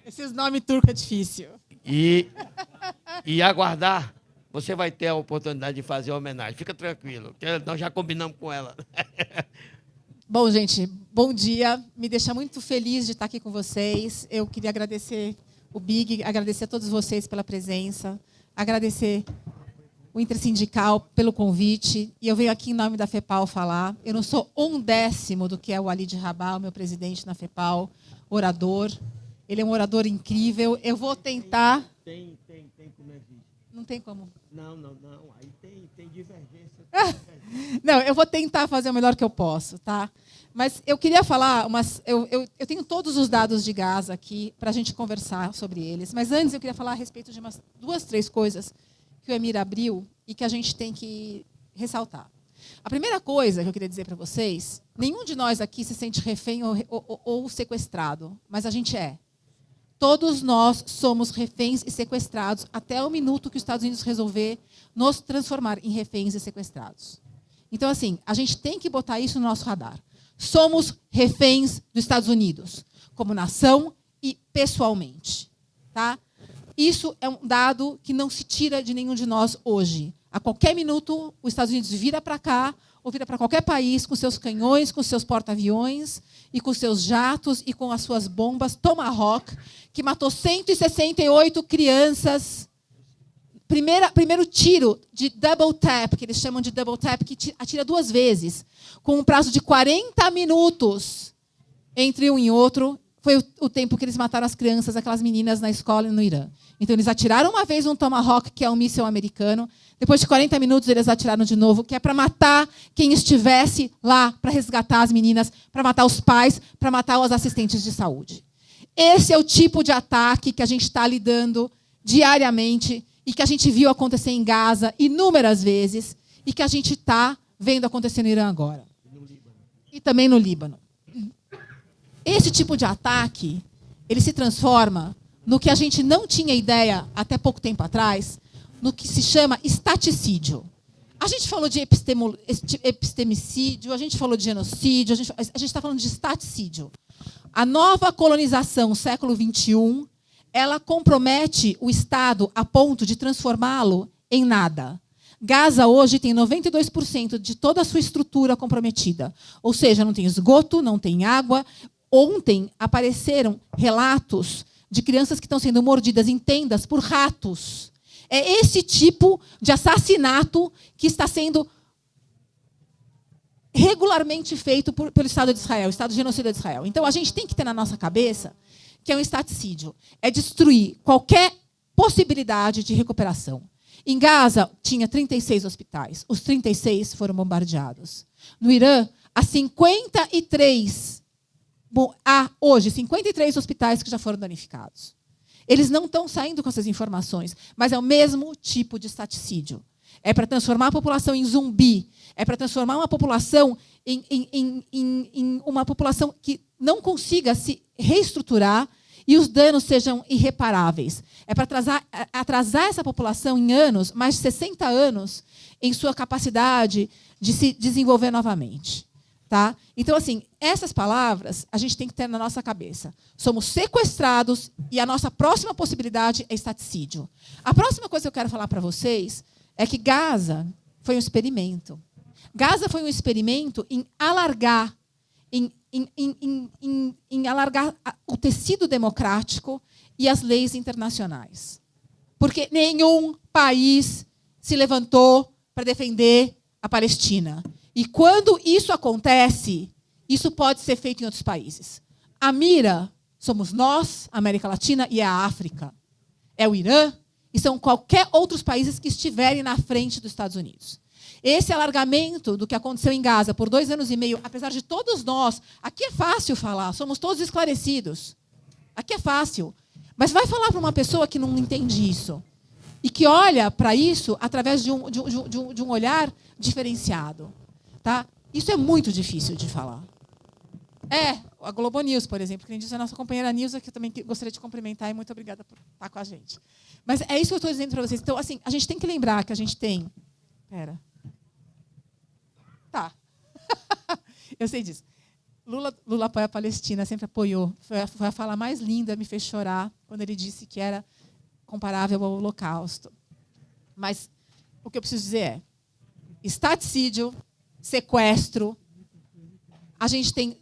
[SPEAKER 4] Esses nomes turcos é difícil.
[SPEAKER 1] E aguardar, você vai ter a oportunidade de fazer a homenagem. Fica tranquilo, que nós já combinamos com ela.
[SPEAKER 4] Bom, gente, bom dia. Me deixa muito feliz de estar aqui com vocês. Eu queria agradecer o Big, agradecer a todos vocês pela presença, agradecer o Intersindical pelo convite. E eu venho aqui em nome da FEPAL falar. Eu não sou 1/10 do que é o Walid Rabah, meu presidente na FEPAL, orador. Ele é um orador incrível. Eu vou tentar...
[SPEAKER 1] Tem como existe.
[SPEAKER 4] Não tem como.
[SPEAKER 1] Não. Aí tem divergência.
[SPEAKER 4] Não, eu vou tentar fazer o melhor que eu posso, tá? Mas eu queria falar eu tenho todos os dados de Gaza aqui para a gente conversar sobre eles. Mas antes eu queria falar a respeito de umas 2, 3 coisas que o Emir abriu e que a gente tem que ressaltar. A primeira coisa que eu queria dizer para vocês, nenhum de nós aqui se sente refém ou sequestrado, mas a gente é. Todos nós somos reféns e sequestrados até o minuto que os Estados Unidos resolver nos transformar em reféns e sequestrados. Então, assim, a gente tem que botar isso no nosso radar. Somos reféns dos Estados Unidos, como nação e pessoalmente. Tá? Isso é um dado que não se tira de nenhum de nós hoje. A qualquer minuto, os Estados Unidos vira para cá ou vira para qualquer país com seus canhões, com seus porta-aviões e com seus jatos e com as suas bombas Tomahawk, que matou 168 crianças. Primeiro tiro de double tap, que eles chamam de double tap, que atira 2 vezes, com um prazo de 40 minutos entre um e outro. Foi o tempo que eles mataram as crianças, aquelas meninas na escola e no Irã. Então, eles atiraram uma vez um Tomahawk, que é um míssil americano. Depois de 40 minutos, eles atiraram de novo, que é para matar quem estivesse lá, para resgatar as meninas, para matar os pais, para matar os assistentes de saúde. Esse é o tipo de ataque que a gente está lidando diariamente e que a gente viu acontecer em Gaza inúmeras vezes e que a gente está vendo acontecer no Irã agora. E também no Líbano. Esse tipo de ataque, ele se transforma no que a gente não tinha ideia até pouco tempo atrás, no que se chama estaticídio. A gente falou de epistemicídio, a gente falou de genocídio, a gente está falando de estaticídio. A nova colonização, século XXI, ela compromete o Estado a ponto de transformá-lo em nada. Gaza hoje tem 92% de toda a sua estrutura comprometida. Ou seja, não tem esgoto, não tem água. Ontem apareceram relatos de crianças que estão sendo mordidas em tendas por ratos. É esse tipo de assassinato que está sendo regularmente feito pelo Estado de Israel, o Estado genocida de Israel. Então, a gente tem que ter na nossa cabeça que é um estaticídio. É destruir qualquer possibilidade de recuperação. Em Gaza, tinha 36 hospitais. Os 36 foram bombardeados. No Irã, há 53... há hoje 53 hospitais que já foram danificados. Eles não estão saindo com essas informações, mas é o mesmo tipo de estaticídio. É para transformar a população em zumbi. É para transformar uma população em uma população que não consiga se reestruturar e os danos sejam irreparáveis. É para atrasar essa população em anos, mais de 60 anos, em sua capacidade de se desenvolver novamente. Tá? Então, assim, essas palavras a gente tem que ter na nossa cabeça. Somos sequestrados e a nossa próxima possibilidade é estaticídio. A próxima coisa que eu quero falar para vocês é que Gaza foi um experimento. Gaza foi um experimento em alargar, em alargar o tecido democrático e as leis internacionais. Porque nenhum país se levantou para defender a Palestina. E quando isso acontece, isso pode ser feito em outros países. A mira somos nós, a América Latina, e é a África. É o Irã e são qualquer outros países que estiverem na frente dos Estados Unidos. Esse alargamento do que aconteceu em Gaza por 2 anos e meio, apesar de todos nós, aqui é fácil falar, somos todos esclarecidos. Aqui é fácil. Mas vai falar para uma pessoa que não entende isso. e que olha para isso através de um olhar diferenciado. Tá? Isso é muito difícil de falar. A Globo News, por exemplo, que nem disse a nossa companheira Nilza, que eu também gostaria de cumprimentar, e muito obrigada por estar com a gente. Mas é isso que eu estou dizendo para vocês. Então, assim, a gente tem que lembrar que a gente tem... Tá. Eu sei disso. Lula apoia a Palestina, sempre apoiou. Foi a fala mais linda, me fez chorar, quando ele disse que era comparável ao Holocausto. Mas o que eu preciso dizer é, estaticídio, sequestro, a gente tem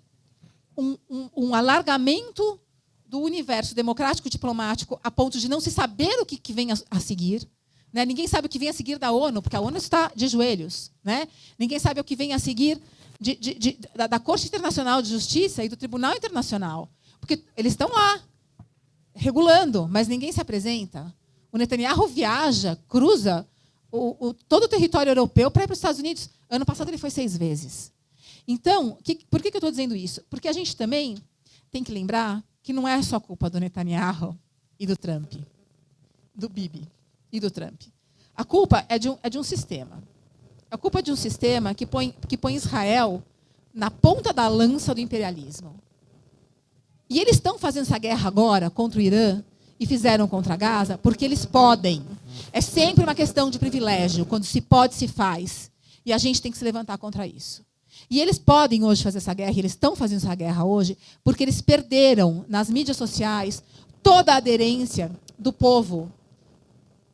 [SPEAKER 4] um alargamento do universo democrático e diplomático a ponto de não se saber o que vem a seguir. Né? Ninguém sabe o que vem a seguir da ONU, porque a ONU está de joelhos. Né? Ninguém sabe o que vem a seguir da Corte Internacional de Justiça e do Tribunal Internacional. Porque eles estão lá, regulando, mas ninguém se apresenta. O Netanyahu viaja, cruza todo o território europeu para ir para os Estados Unidos. Ano passado ele foi 6 vezes. Então, por que eu estou dizendo isso? Porque a gente também tem que lembrar que não é só culpa do Netanyahu e do Trump, do Bibi e do Trump. A culpa é de um sistema. A culpa é de um sistema que põe Israel na ponta da lança do imperialismo. E eles estão fazendo essa guerra agora contra o Irã e fizeram contra a Gaza porque eles podem. É sempre uma questão de privilégio. Quando se pode, se faz. E a gente tem que se levantar contra isso. E eles podem hoje fazer essa guerra, e eles estão fazendo essa guerra hoje, porque eles perderam nas mídias sociais toda a aderência do povo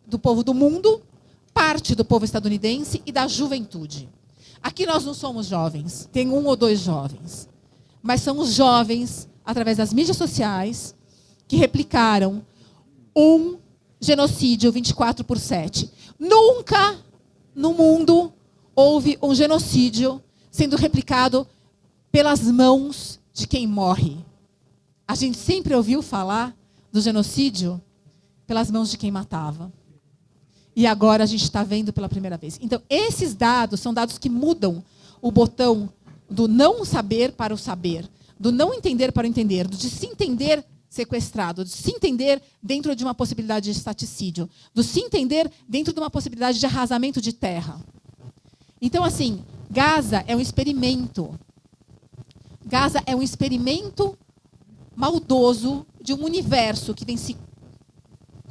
[SPEAKER 4] do mundo, parte do povo estadunidense e da juventude. Aqui nós não somos jovens, tem 1 ou 2 jovens, mas são os jovens, através das mídias sociais, que replicaram um genocídio 24/7. Nunca no mundo houve um genocídio sendo replicado pelas mãos de quem morre. A gente sempre ouviu falar do genocídio pelas mãos de quem matava. E agora a gente está vendo pela primeira vez. Então, esses dados são dados que mudam o botão do não saber para o saber, do não entender para o entender, do de se entender sequestrado, de se entender dentro de uma possibilidade de estaticídio, do se entender dentro de uma possibilidade de arrasamento de terra. Então, assim, Gaza é um experimento. Gaza é um experimento maldoso de um universo que vem se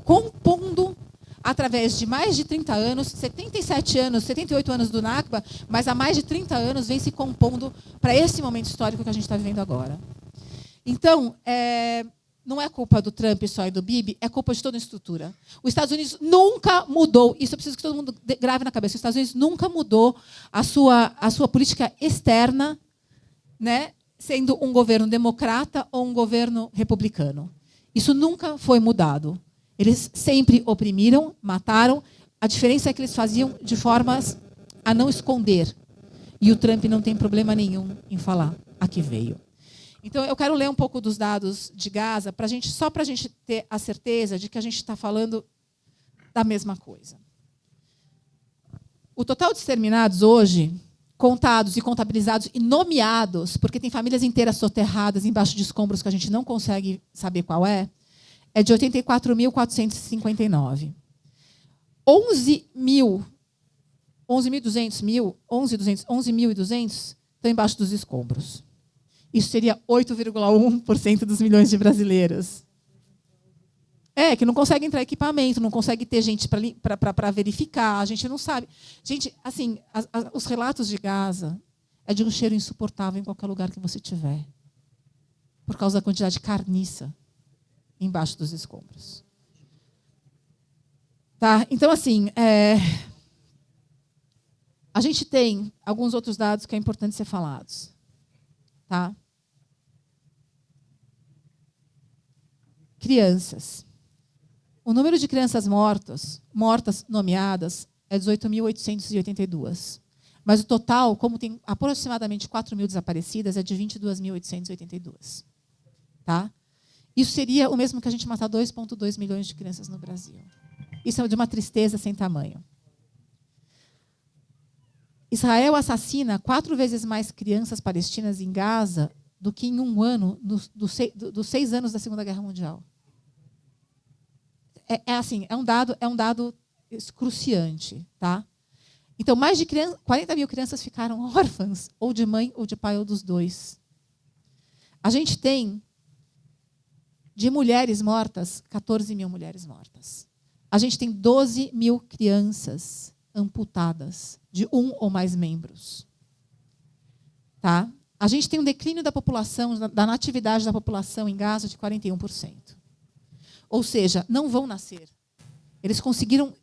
[SPEAKER 4] compondo através de mais de 30 anos, 77 anos, 78 anos do Nakba, mas há mais de 30 anos vem se compondo para esse momento histórico que a gente está vivendo agora. Então, não é culpa do Trump só e do Bibi, é culpa de toda a estrutura. Os Estados Unidos nunca mudou, isso eu preciso que todo mundo grave na cabeça, os Estados Unidos nunca mudou a sua política externa, né, sendo um governo democrata ou um governo republicano. Isso nunca foi mudado. Eles sempre oprimiram, mataram. A diferença é que eles faziam de formas a não esconder. E o Trump não tem problema nenhum em falar. Aqui veio. Então, eu quero ler um pouco dos dados de Gaza, só para a gente ter a certeza de que a gente está falando da mesma coisa. O total de exterminados hoje, contados e contabilizados e nomeados, porque tem famílias inteiras soterradas embaixo de escombros que a gente não consegue saber qual é de 84.459. 11.200 estão embaixo dos escombros. Isso seria 8,1% dos milhões de brasileiros. Que não consegue entrar equipamento, não consegue ter gente para verificar, a gente não sabe. Gente, assim, os relatos de Gaza é de um cheiro insuportável em qualquer lugar que você tiver, por causa da quantidade de carniça embaixo dos escombros. Tá? Então, assim, a gente tem alguns outros dados que é importante ser falados. Tá? Crianças. O número de crianças mortas nomeadas é 18.882. Mas o total, como tem aproximadamente 4.000 desaparecidas, é de 22.882. Tá? Isso seria o mesmo que a gente matar 2,2 milhões de crianças no Brasil. Isso é de uma tristeza sem tamanho. Israel assassina 4 vezes mais crianças palestinas em Gaza do que em um ano dos 6 anos da Segunda Guerra Mundial. É um dado excruciante, tá? Então, mais de 40 mil crianças ficaram órfãs, ou de mãe, ou de pai, ou dos dois. A gente tem, de mulheres mortas, 14 mil mulheres mortas. A gente tem 12 mil crianças amputadas de um ou mais membros. Tá? A gente tem um declínio da população, da natividade da população em Gaza de 41%. Ou seja, não vão nascer. Eles conseguiram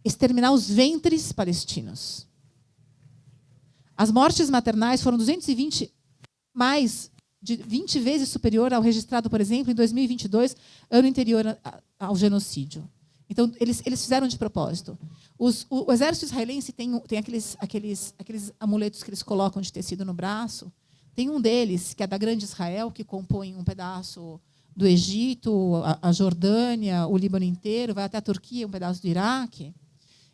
[SPEAKER 4] exterminar os ventres palestinos. As mortes maternais foram 220, mais de 20 vezes superior ao registrado, por exemplo, em 2022, ano anterior ao genocídio. Então, eles fizeram de propósito. O exército israelense tem aqueles amuletos que eles colocam de tecido no braço. Tem um deles, que é da Grande Israel, que compõe um pedaço do Egito, a Jordânia, o Líbano inteiro, vai até a Turquia, um pedaço do Iraque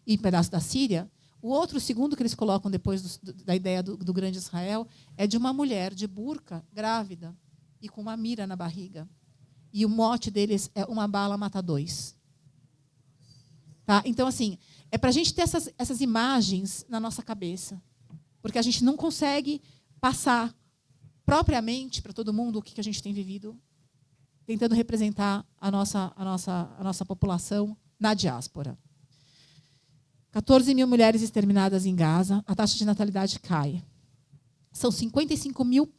[SPEAKER 4] e um pedaço da Síria. O outro, o segundo que eles colocam depois da ideia do Grande Israel, é de uma mulher de burca, grávida, e com uma mira na barriga. E o mote deles é uma bala mata dois. Tá? Então, assim, é para a gente ter essas imagens na nossa cabeça. Porque a gente não consegue passar propriamente para todo mundo o que a gente tem vivido, tentando representar a nossa população na diáspora. 14 mil mulheres exterminadas em Gaza, a taxa de natalidade cai. São 55 mil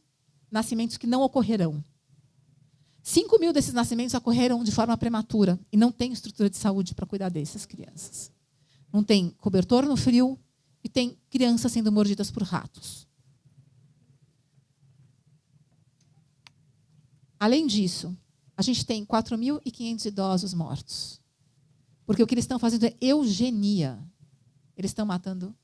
[SPEAKER 4] nascimentos que não ocorrerão. 5 mil desses nascimentos ocorreram de forma prematura e não tem estrutura de saúde para cuidar dessas crianças. Não tem cobertor no frio e tem crianças sendo mordidas por ratos. Além disso, a gente tem 4.500 idosos mortos. Porque o que eles estão fazendo é eugenia. Eles estão matando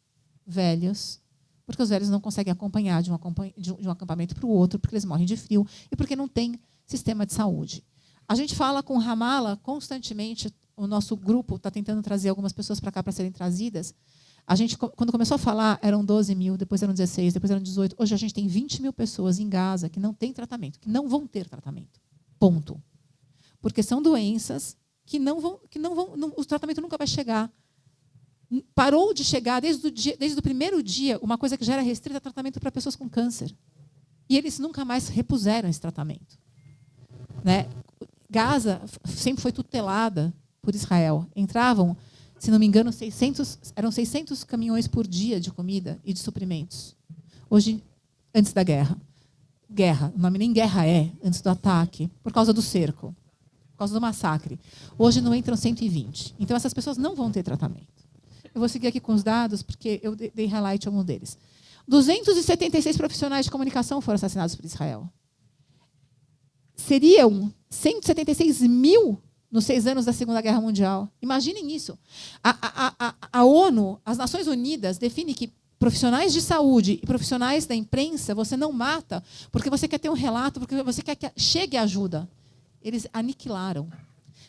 [SPEAKER 4] velhos, porque os velhos não conseguem acompanhar de um acampamento para o outro, porque eles morrem de frio e porque não tem sistema de saúde. A gente fala com Ramallah constantemente, o nosso grupo está tentando trazer algumas pessoas para cá para serem trazidas. A gente, quando começou a falar, eram 12 mil, depois eram 16, depois eram 18. Hoje a gente tem 20 mil pessoas em Gaza que não têm tratamento, que não vão ter tratamento. Ponto. Porque são doenças que o tratamento nunca vai chegar. Parou de chegar, desde o primeiro dia, uma coisa que já era restrita a tratamento para pessoas com câncer. E eles nunca mais repuseram esse tratamento. Né? Gaza sempre foi tutelada por Israel. Entravam, se não me engano, 600 caminhões por dia de comida e de suprimentos. Hoje, antes da guerra. O nome nem guerra é, antes do ataque, por causa do cerco, por causa do massacre. Hoje não entram 120. Então, essas pessoas não vão ter tratamento. Eu vou seguir aqui com os dados, porque eu dei highlight a algum deles. 276 profissionais de comunicação foram assassinados por Israel. Seriam 176 mil nos 6 anos da Segunda Guerra Mundial. Imaginem isso. A ONU, as Nações Unidas, define que profissionais de saúde e profissionais da imprensa você não mata porque você quer ter um relato, porque você quer que chegue ajuda. Eles aniquilaram.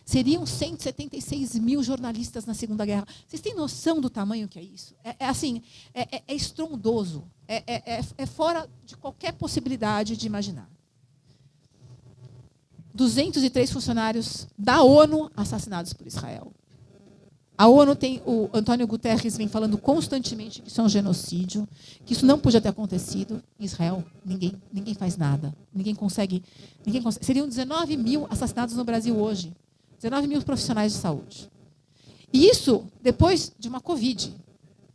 [SPEAKER 4] Seriam 176 mil jornalistas na Segunda Guerra. Vocês têm noção do tamanho que é isso? É estrondoso. É fora de qualquer possibilidade de imaginar. 203 funcionários da ONU assassinados por Israel. A ONU tem, o Antônio Guterres vem falando constantemente que isso é um genocídio, que isso não podia ter acontecido. Em Israel, ninguém faz nada. Ninguém consegue. Seriam 19 mil assassinados no Brasil hoje. 19 mil profissionais de saúde. E isso depois de uma Covid,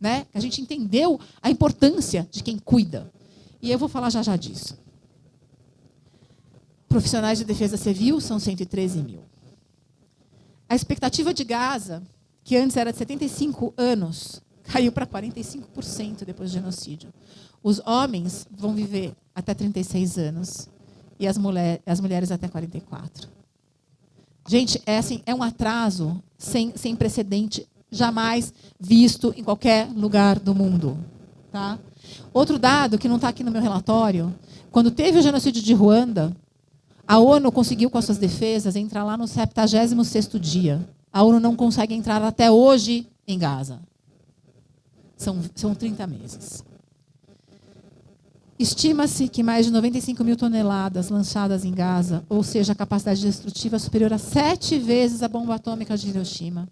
[SPEAKER 4] né? A gente entendeu a importância de quem cuida. E eu vou falar já disso. Profissionais de defesa civil são 113 mil. A expectativa de Gaza, que antes era de 75 anos, caiu para 45% depois do genocídio. Os homens vão viver até 36 anos e as mulheres até 44. Gente, é um atraso sem precedente, jamais visto em qualquer lugar do mundo. Tá? Outro dado que não está aqui no meu relatório, quando teve o genocídio de Ruanda, a ONU conseguiu, com as suas defesas, entrar lá no 76º dia. A ONU não consegue entrar até hoje em Gaza. São 30 meses. Estima-se que mais de 95 mil toneladas lançadas em Gaza, ou seja, a capacidade destrutiva superior a 7 vezes a bomba atômica de Hiroshima,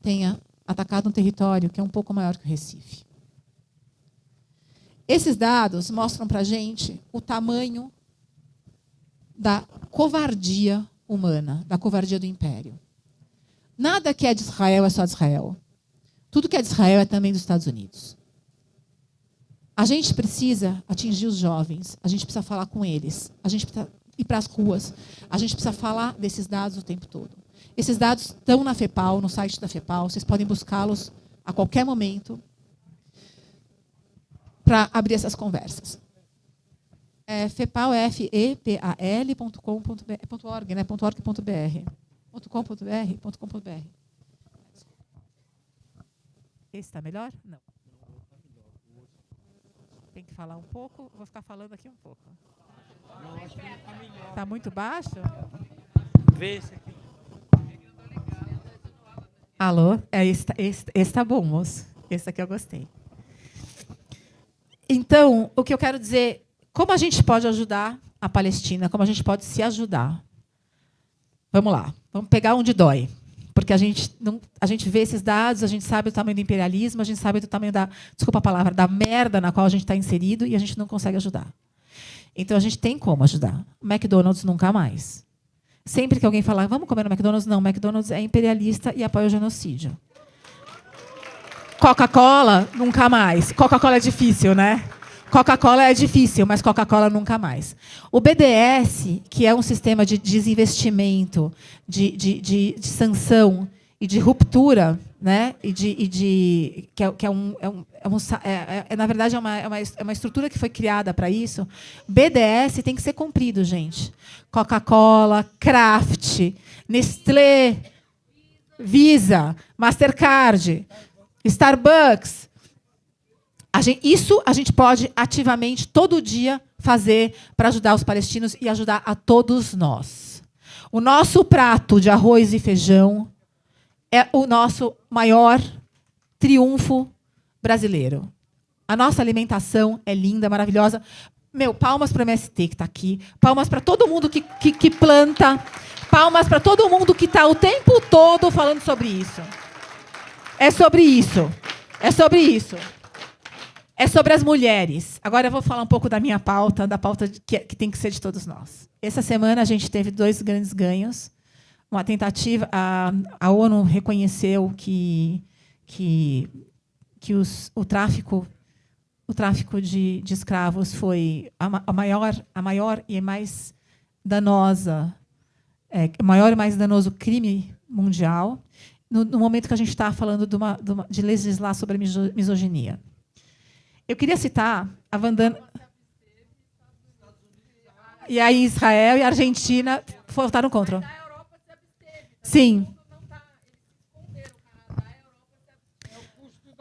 [SPEAKER 4] tenha atacado um território que é um pouco maior que o Recife. Esses dados mostram para a gente o tamanho da covardia humana, da covardia do império. Nada que é de Israel é só de Israel. Tudo que é de Israel é também dos Estados Unidos. A gente precisa atingir os jovens, a gente precisa falar com eles, a gente precisa ir para as ruas, a gente precisa falar desses dados o tempo todo. Esses dados estão na FEPAL, no site da FEPAL, vocês podem buscá-los a qualquer momento para abrir essas conversas. FEPAL é fepal.com.br, né? .org.br. .com.br. Esse está melhor? Não. Tem que falar um pouco? Vou ficar falando aqui um pouco.
[SPEAKER 1] Não, acho que está melhor.
[SPEAKER 4] Está muito baixo?
[SPEAKER 1] Vê esse aqui.
[SPEAKER 4] Alô? Esse tá bom, moço. Esse aqui eu gostei. Então, o que eu quero dizer, como a gente pode ajudar a Palestina, como a gente pode se ajudar? Vamos lá, vamos pegar onde dói. Porque a gente vê esses dados, a gente sabe o tamanho do imperialismo, a gente sabe do tamanho da, desculpa a palavra, da merda na qual a gente está inserido e a gente não consegue ajudar. Então, a gente tem como ajudar. McDonald's nunca mais. Sempre que alguém falar, vamos comer no McDonald's, não, McDonald's é imperialista e apoia o genocídio. Coca-Cola, nunca mais. Coca-Cola é difícil, né? Coca-Cola é difícil, mas Coca-Cola nunca mais. O BDS, que é um sistema de desinvestimento, de sanção e de ruptura, né? Na verdade, é uma estrutura que foi criada para isso. BDS tem que ser cumprido, gente. Coca-Cola, Kraft, Nestlé, Visa, Mastercard, Starbucks. Isso a gente pode ativamente, todo dia, fazer para ajudar os palestinos e ajudar a todos nós. O nosso prato de arroz e feijão é o nosso maior triunfo brasileiro. A nossa alimentação é linda, maravilhosa. Palmas para o MST que está aqui, palmas para todo mundo que planta, palmas para todo mundo que está o tempo todo falando sobre isso. É sobre isso. É sobre isso. É sobre as mulheres. Agora eu vou falar um pouco da minha pauta, da pauta que tem que ser de todos nós. Essa semana a gente teve 2 grandes ganhos. Uma tentativa, a ONU reconheceu que o tráfico de escravos foi a maior e mais danosa, o maior e mais danoso crime mundial, no momento que a gente está falando de legislar sobre a misoginia. Eu queria citar a Vandana. E aí Israel e a Argentina votaram contra. Sim.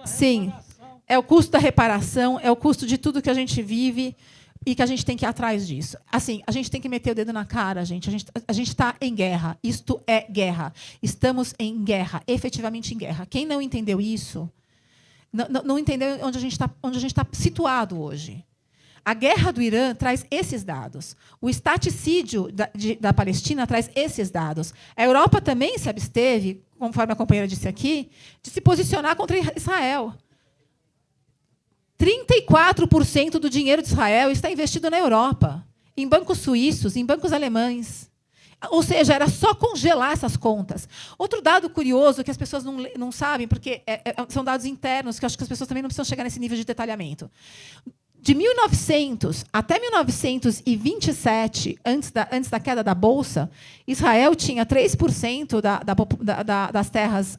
[SPEAKER 4] Sim. É o custo da reparação, é o custo de tudo que a gente vive e que a gente tem que ir atrás disso. Assim, a gente tem que meter o dedo na cara, gente. A gente está em guerra. Isto é guerra. Estamos em guerra, efetivamente em guerra. Quem não entendeu isso, não entendeu onde a gente está situado hoje. A guerra do Irã traz esses dados. O estaticídio da Palestina traz esses dados. A Europa também se absteve, conforme a companheira disse aqui, de se posicionar contra Israel. 34% do dinheiro de Israel está investido na Europa, em bancos suíços, em bancos alemães. Ou seja, era só congelar essas contas. Outro dado curioso que as pessoas não sabem, porque são dados internos, que eu acho que as pessoas também não precisam chegar nesse nível de detalhamento. De 1900 até 1927, antes da queda da Bolsa, Israel tinha 3% das terras.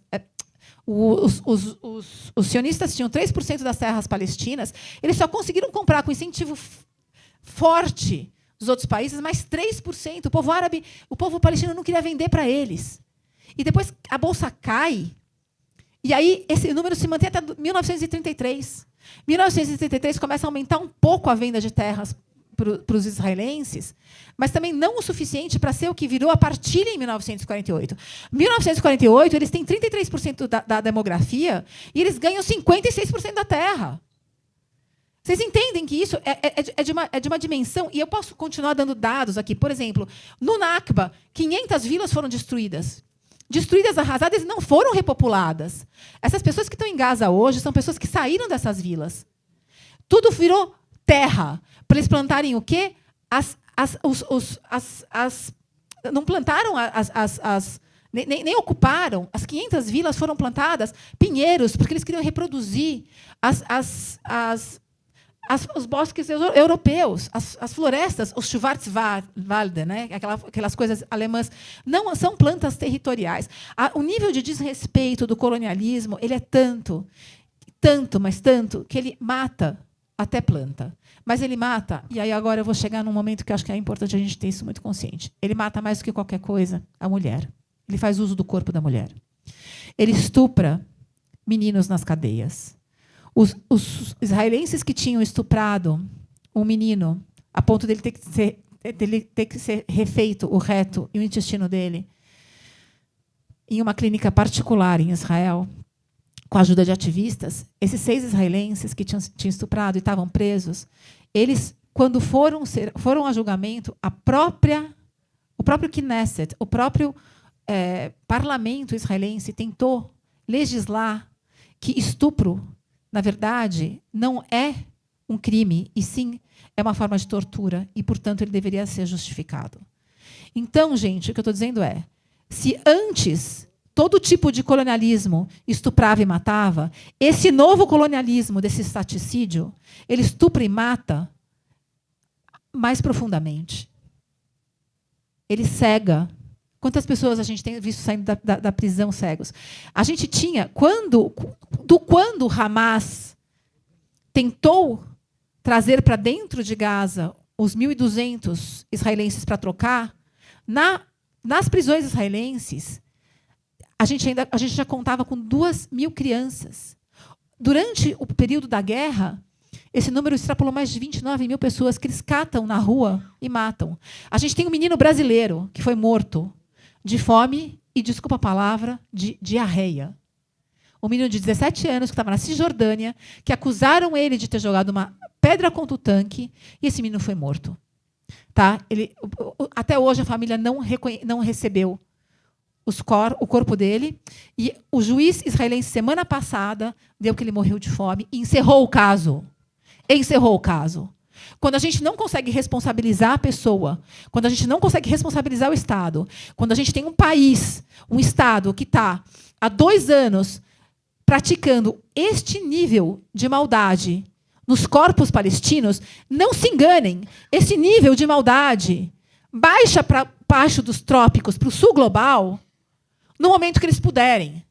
[SPEAKER 4] Os sionistas tinham 3% das terras palestinas. Eles só conseguiram comprar com incentivo forte dos outros países, mas 3%. O povo árabe, o povo palestino não queria vender para eles. E depois a bolsa cai. E aí esse número se mantém até 1933. 1933 começa a aumentar um pouco a venda de terras para os israelenses, mas também não o suficiente para ser o que virou a partilha em 1948. Em 1948, eles têm 33% da demografia e eles ganham 56% da terra. Vocês entendem que isso é de uma dimensão, e eu posso continuar dando dados aqui. Por exemplo, no Nakba, 500 vilas foram destruídas. destruídas, arrasadas e não foram repopuladas. Essas pessoas que estão em Gaza hoje são pessoas que saíram dessas vilas. Tudo virou terra. Para eles plantarem o quê? Não plantaram nem ocuparam. As 500 vilas foram plantadas pinheiros, porque eles queriam reproduzir os bosques europeus, as florestas, os Schwarzwald, né? Aquelas coisas alemãs, não são plantas territoriais. O nível de desrespeito do colonialismo ele é tanto, mas tanto, que ele mata até planta. Mas ele mata, e aí agora eu vou chegar num momento que eu acho que é importante a gente ter isso muito consciente. Ele mata mais do que qualquer coisa a mulher. Ele faz uso do corpo da mulher. Ele estupra meninos nas cadeias. Os israelenses que tinham estuprado um menino, a ponto dele ter que ser refeito o reto e o intestino dele, em uma clínica particular em Israel, com a ajuda de ativistas, esses 6 israelenses que tinham estuprado e estavam presos, eles, quando foram a julgamento, o próprio Knesset, o próprio parlamento israelense tentou legislar que estupro, na verdade, não é um crime, e sim é uma forma de tortura, e, portanto, ele deveria ser justificado. Então, gente, o que eu estou dizendo é, se antes todo tipo de colonialismo estuprava e matava, esse novo colonialismo, desse estaticídio, ele estupra e mata mais profundamente. Ele cega. Quantas pessoas a gente tem visto saindo da prisão cegos? A gente tinha, quando o Hamas tentou trazer para dentro de Gaza os 1.200 israelenses para trocar, nas prisões israelenses, a gente já contava com 2.000 crianças. Durante o período da guerra, esse número extrapolou mais de 29.000 pessoas que eles catam na rua e matam. A gente tem um menino brasileiro que foi morto de fome e, desculpa a palavra, de diarreia. Um menino de 17 anos que estava na Cisjordânia, que acusaram ele de ter jogado uma pedra contra o tanque, e esse menino foi morto. Tá? Até hoje a família não recebeu o corpo dele, e o juiz israelense, semana passada, deu que ele morreu de fome e encerrou o caso. Quando a gente não consegue responsabilizar a pessoa, quando a gente não consegue responsabilizar o Estado, quando a gente tem um país, um Estado que está há 2 anos praticando este nível de maldade nos corpos palestinos, não se enganem, esse nível de maldade baixa para baixo dos trópicos, para o sul global, no momento que eles puderem.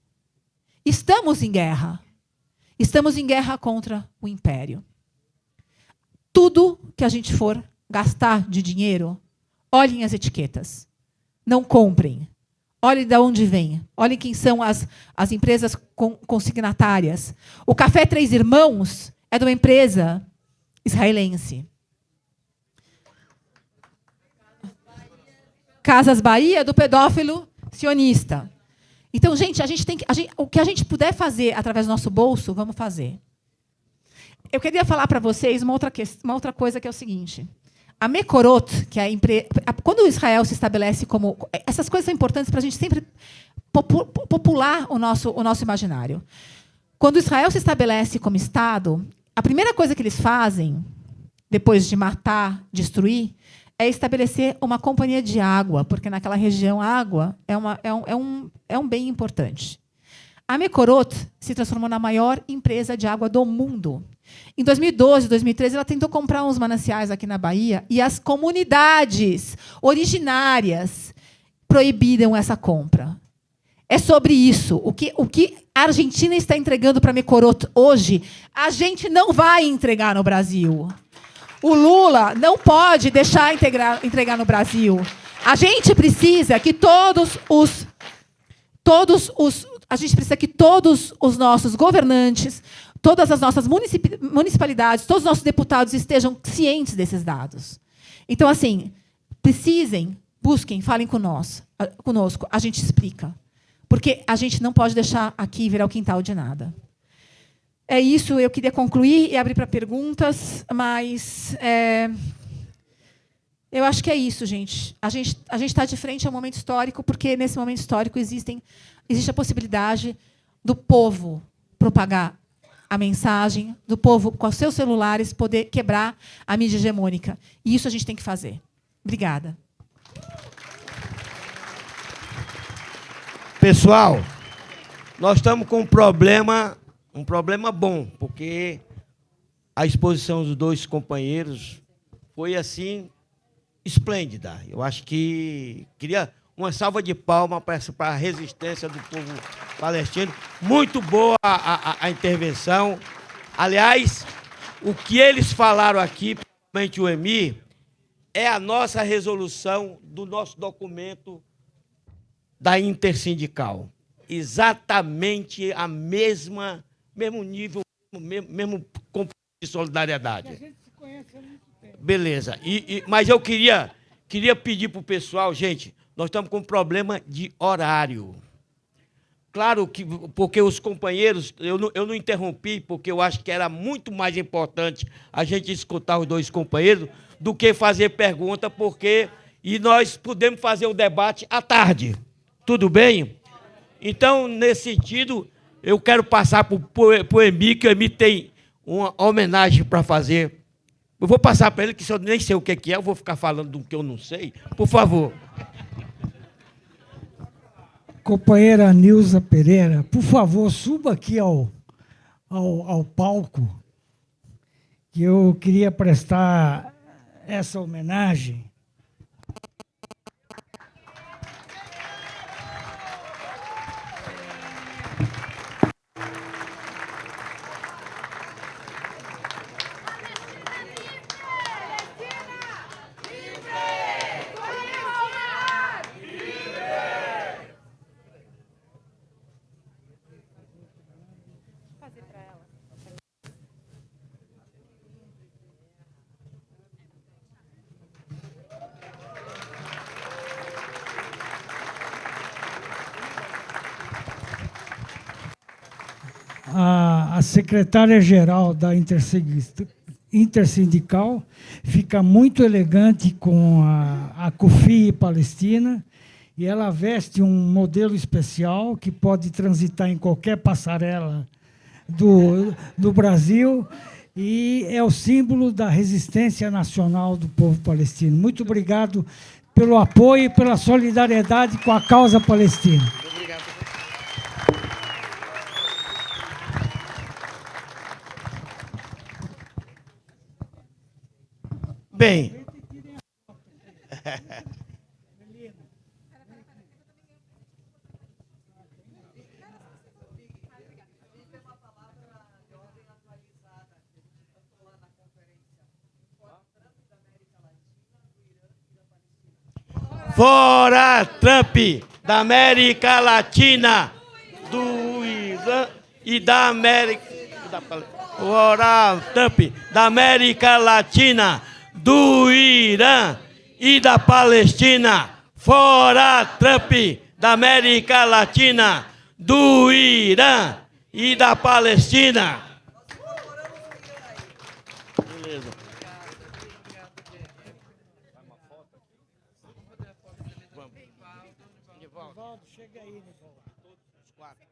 [SPEAKER 4] Estamos em guerra. Estamos em guerra contra o império. Tudo que a gente for gastar de dinheiro, olhem as etiquetas. Não comprem. Olhem de onde vem. Olhem quem são as empresas consignatárias. O Café Três Irmãos é de uma empresa israelense. Casas Bahia, do pedófilo sionista. Então, gente, o que a gente puder fazer através do nosso bolso, vamos fazer. Eu queria falar para vocês uma outra coisa, que é o seguinte. A Mekorot, que é a empresa... Quando Israel se estabelece como... Essas coisas são importantes para a gente sempre popular o nosso imaginário. Quando Israel se estabelece como Estado, a primeira coisa que eles fazem, depois de matar, destruir, é estabelecer uma companhia de água, porque naquela região a água é um bem importante. A Mekorot se transformou na maior empresa de água do mundo. Em 2012, 2013, ela tentou comprar uns mananciais aqui na Bahia e as comunidades originárias proibiram essa compra. É sobre isso. O que a Argentina está entregando para a Mekorot hoje, a gente não vai entregar no Brasil. O Lula não pode deixar entregar no Brasil. A gente precisa que todos os nossos governantes, todas as nossas municipalidades, todos os nossos deputados estejam cientes desses dados. Então, assim, busquem, falem conosco, a gente explica. Porque a gente não pode deixar aqui virar o quintal de nada. É isso, eu queria concluir e abrir para perguntas, mas Eu acho que é isso, gente. A gente está de frente a um momento histórico, porque nesse momento histórico existe a possibilidade do povo propagar a mensagem, do povo, com os seus celulares, poder quebrar a mídia hegemônica. E isso a gente tem que fazer. Obrigada.
[SPEAKER 1] Pessoal, nós estamos com um problema bom, porque a exposição dos dois companheiros foi, assim, esplêndida. Eu acho que queria uma salva de palmas para a resistência do povo palestino. Muito boa a intervenção. Aliás, o que eles falaram aqui, principalmente o EMI, é a nossa resolução do nosso documento da Intersindical. Exatamente a mesmo nível, mesmo compromisso de solidariedade.
[SPEAKER 3] A gente se conhece há muito tempo.
[SPEAKER 1] Beleza. Mas eu queria pedir para o pessoal, gente, nós estamos com um problema de horário. Claro que, porque os companheiros, eu não interrompi, porque eu acho que era muito mais importante a gente escutar os dois companheiros do que fazer pergunta, e nós podemos fazer o debate à tarde. Tudo bem? Então, nesse sentido, eu quero passar para o Emi, que o Emi tem uma homenagem para fazer. Eu vou passar para ele, que se eu nem sei o que é, eu vou ficar falando do que eu não sei. Por favor.
[SPEAKER 3] Companheira Nilza Pereira, por favor, suba aqui ao palco, que eu queria prestar essa homenagem. A secretária-geral da Intersindical fica muito elegante com a CUFI Palestina, e ela veste um modelo especial que pode transitar em qualquer passarela do Brasil, e é o símbolo da resistência nacional do povo palestino. Muito obrigado pelo apoio e pela solidariedade com a causa palestina.
[SPEAKER 1] Bem. Fora Trump da América Latina, do Irã e da América. Fora Trump da América Latina, do Irã e da Palestina. Fora Trump da América Latina, do Irã e da Palestina. Beleza.
[SPEAKER 3] Nivaldo, chega aí, Nivaldo.
[SPEAKER 1] Todos os quatro.